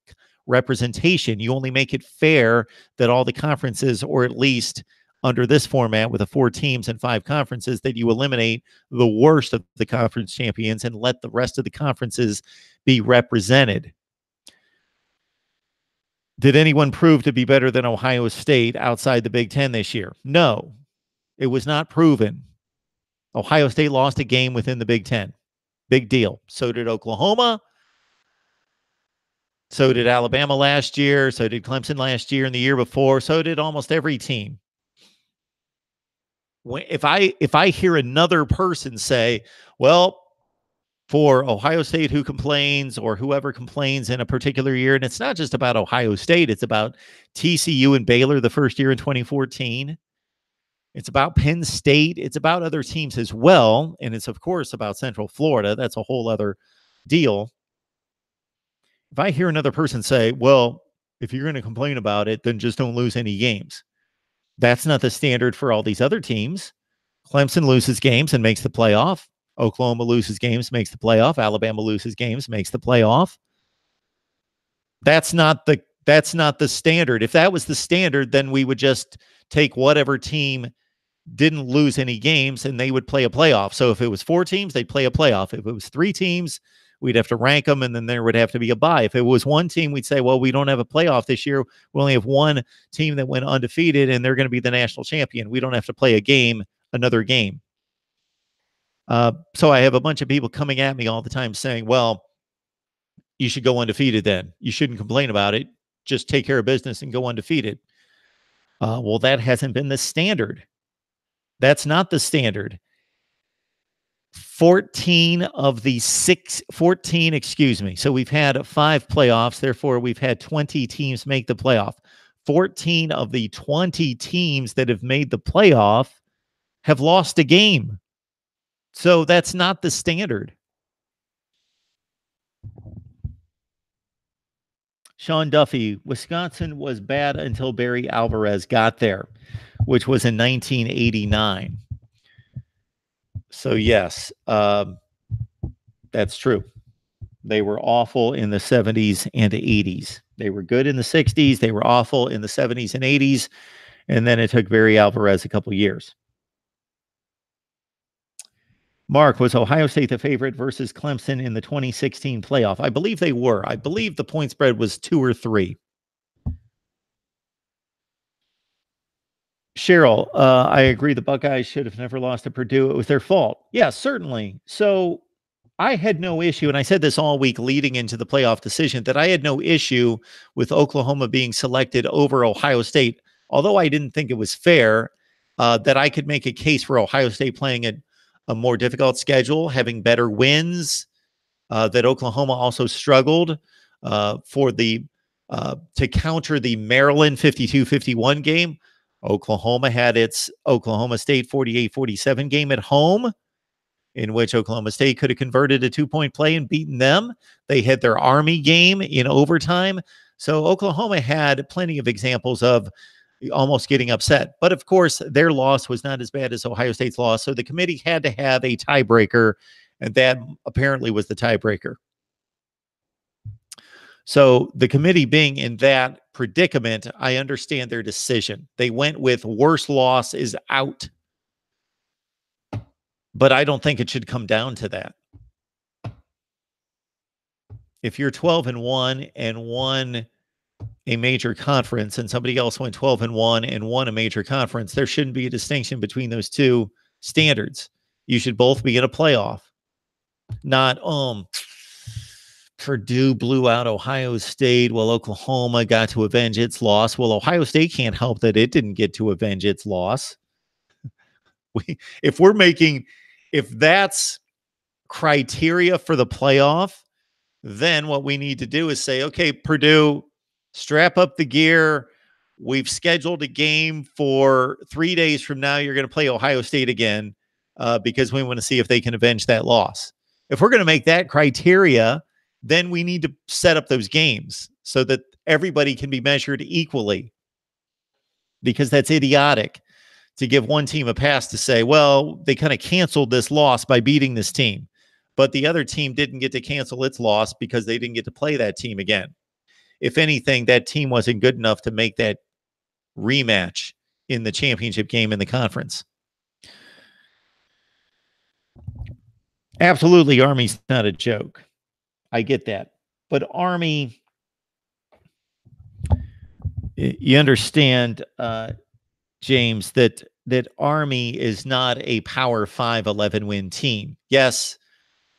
representation. You only make it fair that all the conferences, or at least under this format with the 4 teams and 5 conferences, that you eliminate the worst of the conference champions and let the rest of the conferences be represented. Did anyone prove to be better than Ohio State outside the Big Ten this year? No, it was not proven. Ohio State lost a game within the Big Ten. Big deal. So did Oklahoma. So did Alabama last year. So did Clemson last year and the year before. So did almost every team. If I hear another person say, well, for Ohio State who complains or whoever complains in a particular year, and it's not just about Ohio State, it's about TCU and Baylor the first year in 2014. It's about Penn State. It's about other teams as well. And it's, of course, about Central Florida. That's a whole other deal. If I hear another person say, well, if you're going to complain about it, then just don't lose any games. That's not the standard for all these other teams. Clemson loses games and makes the playoff. Oklahoma loses games, makes the playoff. Alabama loses games, makes the playoff. That's not the standard. If that was the standard, then we would just take whatever team didn't lose any games and they would play a playoff. So if it was 4 teams, they'd play a playoff. If it was 3 teams, we'd have to rank them, and then there would have to be a bye. If it was 1 team, we'd say, well, we don't have a playoff this year. We only have 1 team that went undefeated, and they're going to be the national champion. We don't have to play another game. So I have a bunch of people coming at me all the time saying, well, you should go undefeated then. You shouldn't complain about it. Just take care of business and go undefeated. Well, that hasn't been the standard. That's not the standard. 14, excuse me. So we've had 5 playoffs. Therefore, we've had 20 teams make the playoff. 14 of the 20 teams that have made the playoff have lost a game. So that's not the standard. Sean Duffy, Wisconsin was bad until Barry Alvarez got there, which was in 1989. So yes, that's true. They were awful in the 70s and 80s. They were good in the 60s. They were awful in the 70s and 80s. And then it took Barry Alvarez a couple years. Mark, was Ohio State the favorite versus Clemson in the 2016 playoff? I believe they were. I believe the point spread was 2 or 3. Cheryl, I agree. The Buckeyes should have never lost to Purdue. It was their fault. Yeah, certainly. So I had no issue, and I said this all week leading into the playoff decision, that I had no issue with Oklahoma being selected over Ohio State, although I didn't think it was fair, that I could make a case for Ohio State playing a more difficult schedule, having better wins, that Oklahoma also struggled for the to counter the Maryland 52-51 game. Oklahoma had its Oklahoma State 48-47 game at home, in which Oklahoma State could have converted a 2-point play and beaten them. They had their Army game in overtime. So Oklahoma had plenty of examples of almost getting upset. But of course, their loss was not as bad as Ohio State's loss. So the committee had to have a tiebreaker, and that apparently was the tiebreaker. So the committee being in that predicament, I understand their decision. They went with worst loss is out. But I don't think it should come down to that. If you're 12-1 and won a major conference, and somebody else went 12-1 and won a major conference, there shouldn't be a distinction between those two standards. You should both be in a playoff. Not Purdue blew out Ohio State. Well, Oklahoma got to avenge its loss. Well, Ohio State can't help that it didn't get to avenge its loss. If that's criteria for the playoff, then what we need to do is say, okay, Purdue, strap up the gear. We've scheduled a game for 3 days from now. You're going to play Ohio State again because we want to see if they can avenge that loss. If we're going to make that criteria, then we need to set up those games so that everybody can be measured equally, because that's idiotic to give one team a pass to say, well, they kind of canceled this loss by beating this team, but the other team didn't get to cancel its loss because they didn't get to play that team again. If anything, that team wasn't good enough to make that rematch in the championship game in the conference. Absolutely, Army's not a joke. I get that. But Army, you understand, James, that Army is not a Power 5 11-win team. Yes,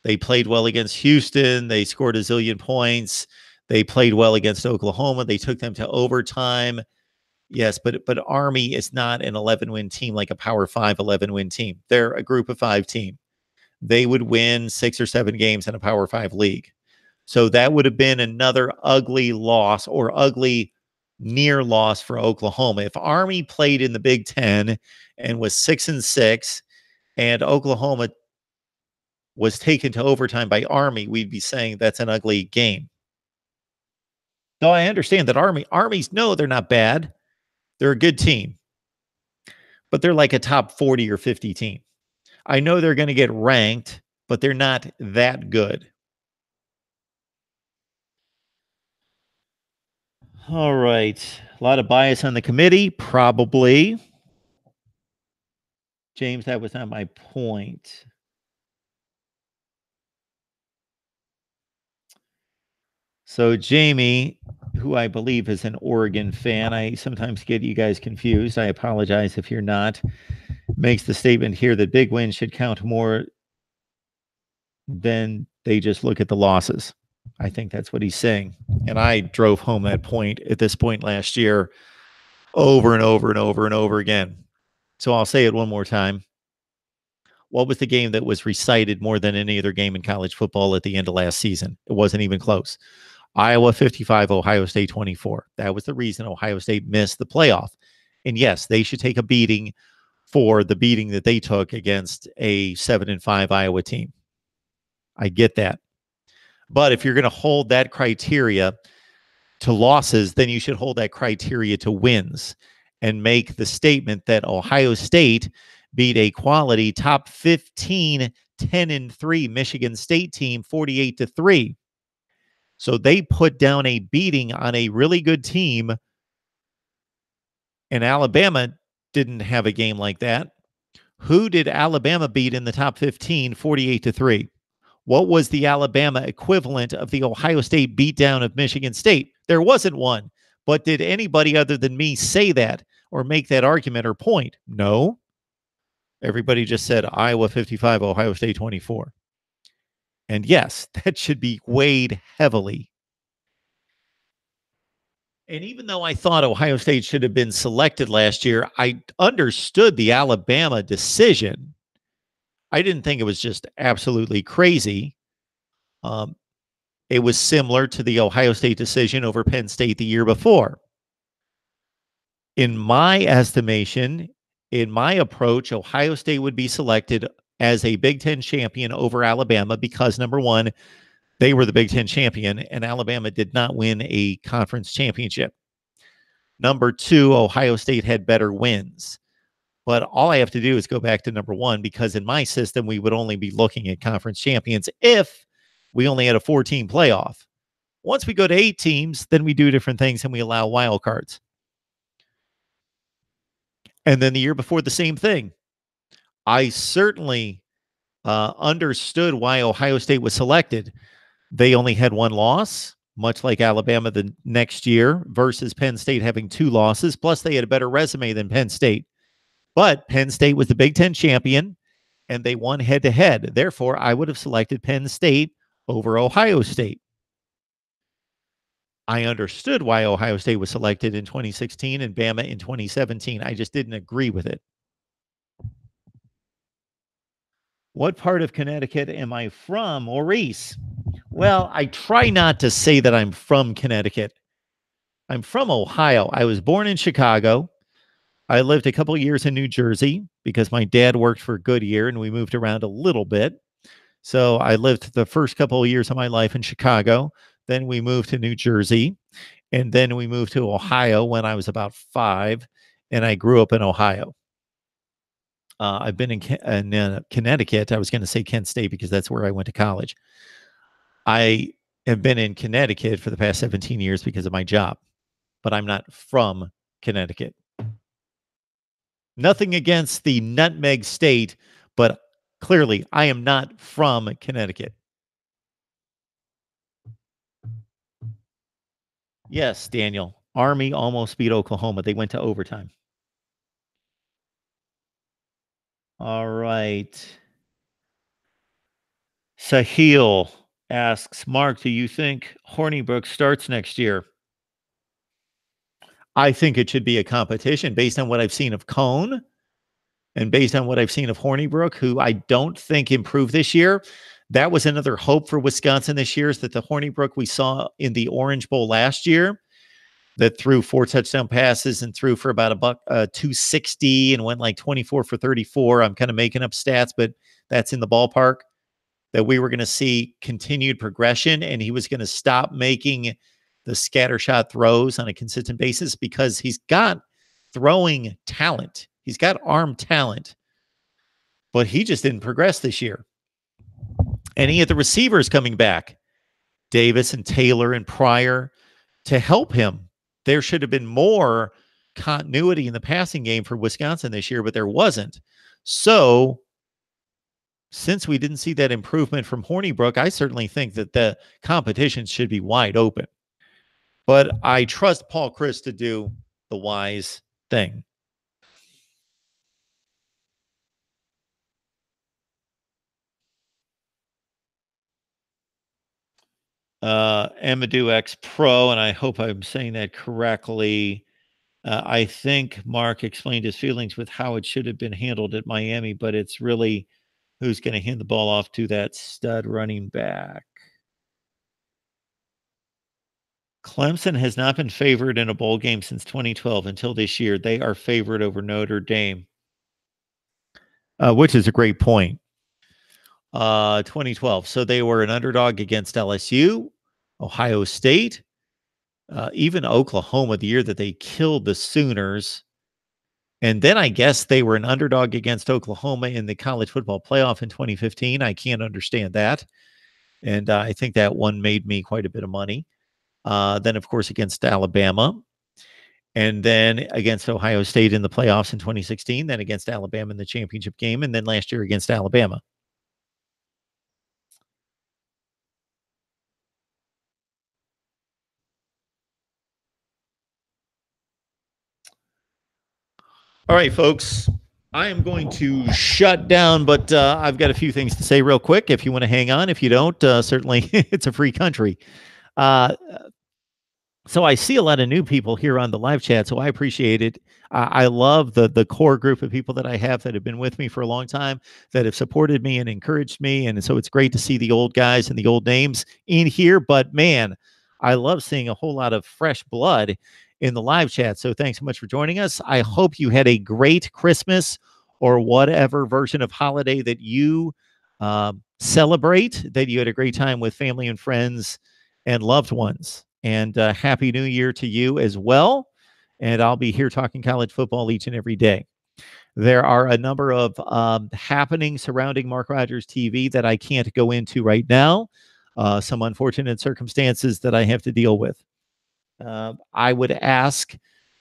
they played well against Houston. They scored a zillion points. They played well against Oklahoma. They took them to overtime. Yes, but Army is not an 11-win team like a Power 5 11-win team. They're a Group of 5 team. They would win 6 or 7 games in a Power 5 league. So that would have been another ugly loss or ugly near loss for Oklahoma. If Army played in the Big Ten and was 6-6 and Oklahoma was taken to overtime by Army, we'd be saying that's an ugly game. Though I understand that Armies, no, they're not bad. They're a good team. But they're like a top 40 or 50 team. I know they're going to get ranked, but they're not that good. All right. A lot of bias on the committee, probably. James, that was not my point. So Jamie, who I believe is an Oregon fan, I sometimes get you guys confused. I apologize if you're not, makes the statement here that big wins should count more than they just look at the losses. I think that's what he's saying. And I drove home that point at this point last year over and over and over and over again. So I'll say it one more time. What was the game that was recited more than any other game in college football at the end of last season? It wasn't even close. Iowa 55, Ohio State 24. That was the reason Ohio State missed the playoff. And yes, they should take a beating for the beating that they took against a 7-5 Iowa team. I get that. But if you're going to hold that criteria to losses, then you should hold that criteria to wins and make the statement that Ohio State beat a quality top 15, 10-3 Michigan State team 48-3. So they put down a beating on a really good team, and Alabama didn't have a game like that. Who did Alabama beat in the top 15, 48-3? What was the Alabama equivalent of the Ohio State beatdown of Michigan State? There wasn't one. But did anybody other than me say that or make that argument or point? No. Everybody just said Iowa 55, Ohio State 24. And yes, that should be weighed heavily. And even though I thought Ohio State should have been selected last year, I understood the Alabama decision. I didn't think it was just absolutely crazy. It was similar to the Ohio State decision over Penn State the year before. In my estimation, in my approach, Ohio State would be selected as a Big Ten champion over Alabama because, number one, they were the Big Ten champion and Alabama did not win a conference championship. Number two, Ohio State had better wins. But all I have to do is go back to number one, because in my system, we would only be looking at conference champions if we only had a 4-team playoff. Once we go to 8 teams, then we do different things and we allow wild cards. And then the year before, the same thing. I certainly understood why Ohio State was selected. They only had 1 loss, much like Alabama the next year, versus Penn State having 2 losses. Plus, they had a better resume than Penn State. But Penn State was the Big Ten champion, and they won head-to-head. Therefore, I would have selected Penn State over Ohio State. I understood why Ohio State was selected in 2016 and Bama in 2017. I just didn't agree with it. What part of Connecticut am I from, Maurice? Well, I try not to say that I'm from Connecticut. I'm from Ohio. I was born in Chicago. I lived a couple of years in New Jersey because my dad worked for Goodyear and we moved around a little bit. So I lived the first couple of years of my life in Chicago. Then we moved to New Jersey. And then we moved to Ohio when I was about 5. And I grew up in Ohio. I've been in Connecticut. I was going to say Kent State because that's where I went to college. I have been in Connecticut for the past 17 years because of my job. But I'm not from Connecticut. Nothing against the Nutmeg State, but clearly I am not from Connecticut. Yes, Daniel. Army almost beat Oklahoma. They went to overtime. All right. Sahil asks, Mark, do you think Hornibrook starts next year? I think it should be a competition based on what I've seen of Cone and based on what I've seen of Hornibrook, who I don't think improved this year. That was another hope for Wisconsin this year, is that the Hornibrook we saw in the Orange Bowl last year that threw 4 touchdown passes and threw for about $260 and went like 24 for 34. I'm kind of making up stats, but that's in the ballpark. That we were going to see continued progression and he was going to stop making the scattershot throws on a consistent basis because he's got throwing talent. He's got arm talent, but he just didn't progress this year. And he had the receivers coming back, Davis and Taylor and Pryor, to help him. There should have been more continuity in the passing game for Wisconsin this year, but there wasn't. So since we didn't see that improvement from Hornibrook, I certainly think that the competition should be wide open. But I trust Paul Chryst to do the wise thing. Amadou X Pro, and I hope I'm saying that correctly. I think Mark explained his feelings with how it should have been handled at Miami, but it's really who's going to hand the ball off to that stud running back. Clemson has not been favored in a bowl game since 2012 until this year. They are favored over Notre Dame, which is a great point. 2012. So they were an underdog against LSU, Ohio State, even Oklahoma the year that they killed the Sooners. And then I guess they were an underdog against Oklahoma in the college football playoff in 2015. I can't understand that. And I think that one made me quite a bit of money. Then, of course, against Alabama. and then against Ohio State in the playoffs in 2016, then against Alabama in the championship game, and then last year against Alabama. All right, folks. I am going to shut down, but I've got a few things to say real quick. If you want to hang on, if you don't, certainly it's a free country. Uh, so I see a lot of new people here on the live chat, so I appreciate it. I love the core group of people that I have that have been with me for a long time, that have supported me and encouraged me, and so it's great to see the old guys and the old names in here. But man, I love seeing a whole lot of fresh blood in the live chat. So thanks so much for joining us. I hope you had a great Christmas or whatever version of holiday that you celebrate. That you had a great time with family and friends and loved ones. And Happy New Year to you as well. And I'll be here talking college football each and every day. There are a number of happenings surrounding Mark Rogers TV that I can't go into right now. Some unfortunate circumstances that I have to deal with. I would ask,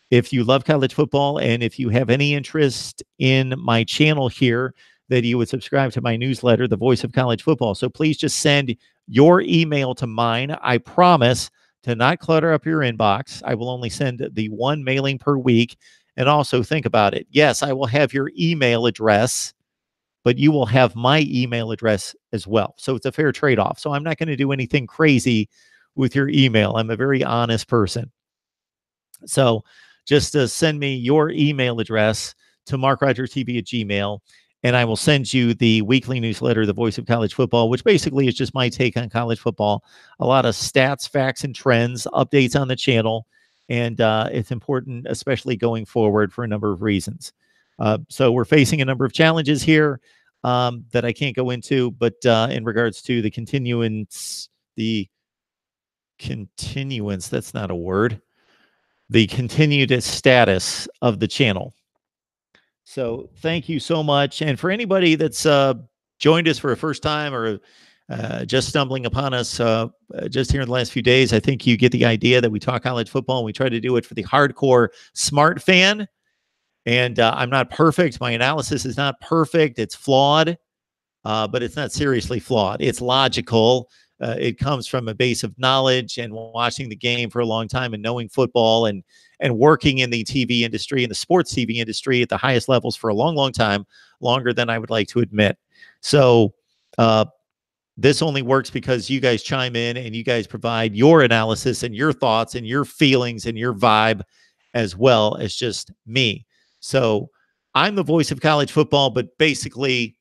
if you love college football and if you have any interest in my channel here, that you would subscribe to my newsletter, The Voice of College Football. So please just send your email to mine. I promise to not clutter up your inbox. I will only send the one mailing per week. And also think about it. Yes, I will have your email address, but you will have my email address as well. So it's a fair trade-off. So I'm not going to do anything crazy with your email. I'm a very honest person. So just send me your email address to MarkRogersTV at Gmail, and I will send you the weekly newsletter, The Voice of College Football, which basically is just my take on college football. A lot of stats, facts, and trends, updates on the channel. And it's important, especially going forward, for a number of reasons. So we're facing a number of challenges here that I can't go into, but in regards to the continuance, that's not a word, the continued status of the channel. So thank you so much. And for anybody that's joined us for a first time or just stumbling upon us just here in the last few days, I think you get the idea that we talk college football and we try to do it for the hardcore smart fan. And I'm not perfect. My analysis is not perfect. It's flawed, but it's not seriously flawed. It's logical. It comes from a base of knowledge and watching the game for a long time and knowing football and working in the TV industry and the sports TV industry at the highest levels for a long, long time, longer than I would like to admit. So this only works because you guys chime in and you guys provide your analysis and your thoughts and your feelings and your vibe, as well as just me. So I'm the voice of college football, but basically,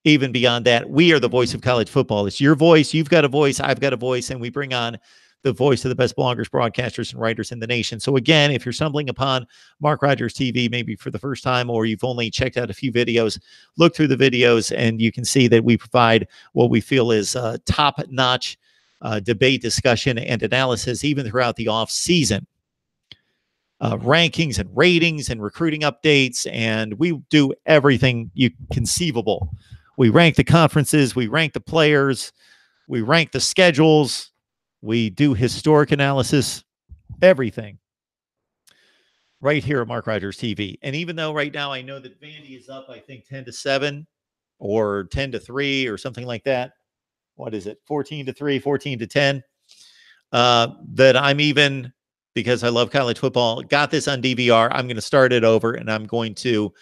even beyond that, we are the voice of college football. It's your voice. You've got a voice. I've got a voice. And we bring on the voice of the best bloggers, broadcasters, and writers in the nation. So again, if you're stumbling upon Mark Rogers TV, maybe for the first time, or you've only checked out a few videos, look through the videos and you can see that we provide what we feel is top-notch debate, discussion, and analysis, even throughout the off season. Rankings and ratings and recruiting updates, and we do everything you conceivable. We rank the conferences, we rank the players, we rank the schedules, we do historic analysis, everything right here at Mark Rogers TV. And even though right now I know that Vandy is up, I think 10-7 or 10-3 or something like that. What is it? 14-3, 14-10. That I'm even, because I love college football, got this on DVR. I'm going to start it over and I'm going to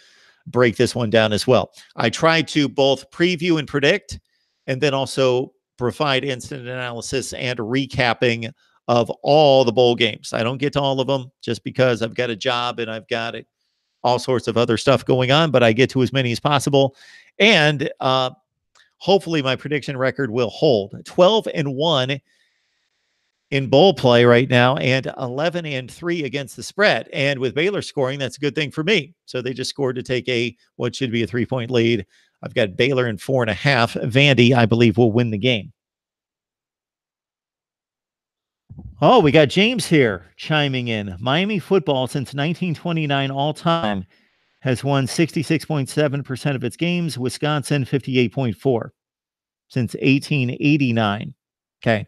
break this one down as well. I try to both preview and predict, and then also provide instant analysis and recapping of all the bowl games. I don't get to all of them just because I've got a job and I've got all sorts of other stuff going on, but I get to as many as possible. And hopefully my prediction record will hold. 12-1 in bowl play right now, and 11-3 against the spread. And with Baylor scoring, that's a good thing for me. So they just scored to take what should be a 3-point lead. I've got Baylor in 4.5. Vandy, I believe, will win the game. Oh, we got James here chiming in. Miami football since 1929 all time has won 66.7% of its games. Wisconsin 58.4 since 1889. Okay.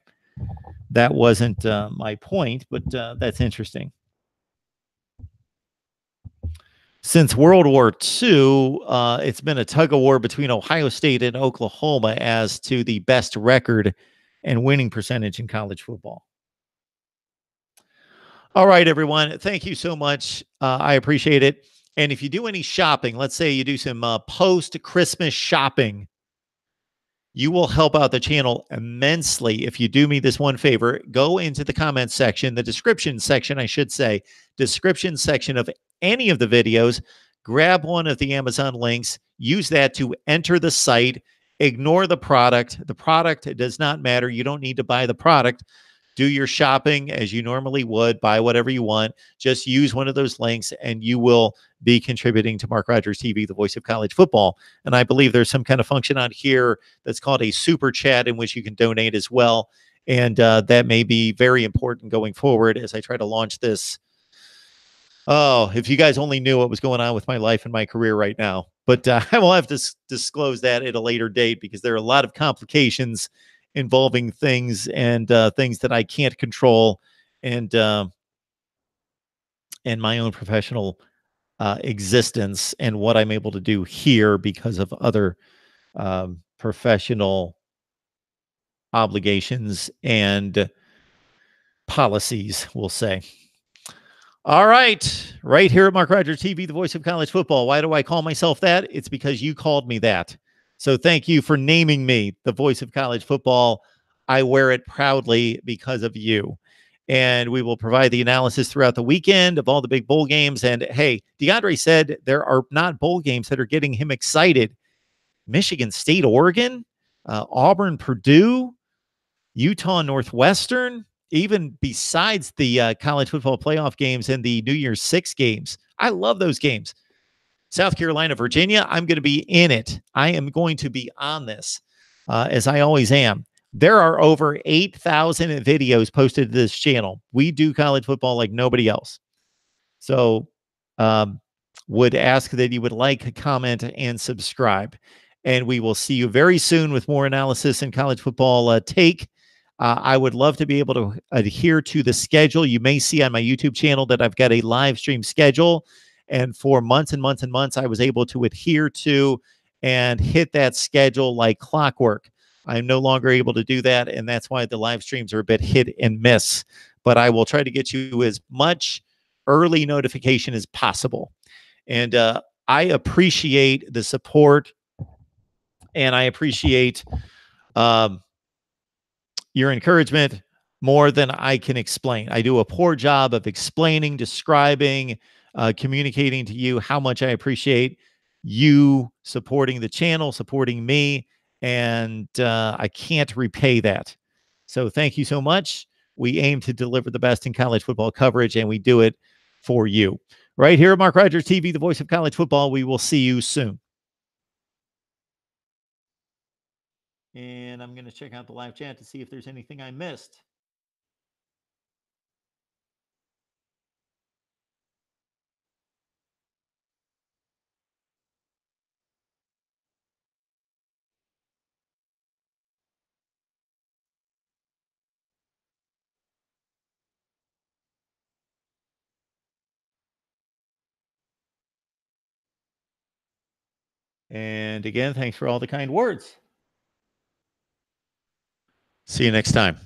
That wasn't my point, but that's interesting. Since World War II, it's been a tug of war between Ohio State and Oklahoma as to the best record and winning percentage in college football. All right, everyone. Thank you so much. I appreciate it. And if you do any shopping, let's say you do some post Christmas shopping, you will help out the channel immensely if you do me this one favor. Go into the comments section, the description section, I should say, description section of any of the videos. Grab one of the Amazon links, use that to enter the site. Ignore the product. The product does not matter. You don't need to buy the product. Do your shopping as you normally would, buy whatever you want. Just use one of those links and you will be contributing to Mark Rogers TV, the voice of college football. And I believe there's some kind of function on here that's called a super chat in which you can donate as well. And that may be very important going forward as I try to launch this. Oh, if you guys only knew what was going on with my life and my career right now. But I will have to disclose that at a later date because there are a lot of complications involving things and things that I can't control and my own professional existence and what I'm able to do here because of other professional obligations and policies, we'll say. All right here at Mark Rogers TV, the voice of college football. Why do I call myself that? It's because you called me that. So thank you for naming me the voice of college football. I wear it proudly because of you. And we will provide the analysis throughout the weekend of all the big bowl games. And hey, DeAndre said there are not bowl games that are getting him excited. Michigan State, Oregon, Auburn, Purdue, Utah, Northwestern, even besides the college football playoff games and the New Year's Six games. I love those games. South Carolina, Virginia, I'm going to be in it. I am going to be on this, as I always am. There are over 8,000 videos posted to this channel. We do college football like nobody else. So would ask that you would like, comment, and subscribe. And we will see you very soon with more analysis in college football take. I would love to be able to adhere to the schedule. You may see on my YouTube channel that I've got a live stream schedule. And for months and months and months, I was able to adhere to and hit that schedule like clockwork. I'm no longer able to do that. And that's why the live streams are a bit hit and miss. But I will try to get you as much early notification as possible. And I appreciate the support and I appreciate your encouragement more than I can explain. I do a poor job of explaining, describing, communicating to you how much I appreciate you supporting the channel, supporting me, and I can't repay that. So thank you so much. We aim to deliver the best in college football coverage, and we do it for you. Right here at Mark Rogers TV, the voice of college football. We will see you soon. And I'm going to check out the live chat to see if there's anything I missed. And again, thanks for all the kind words. See you next time.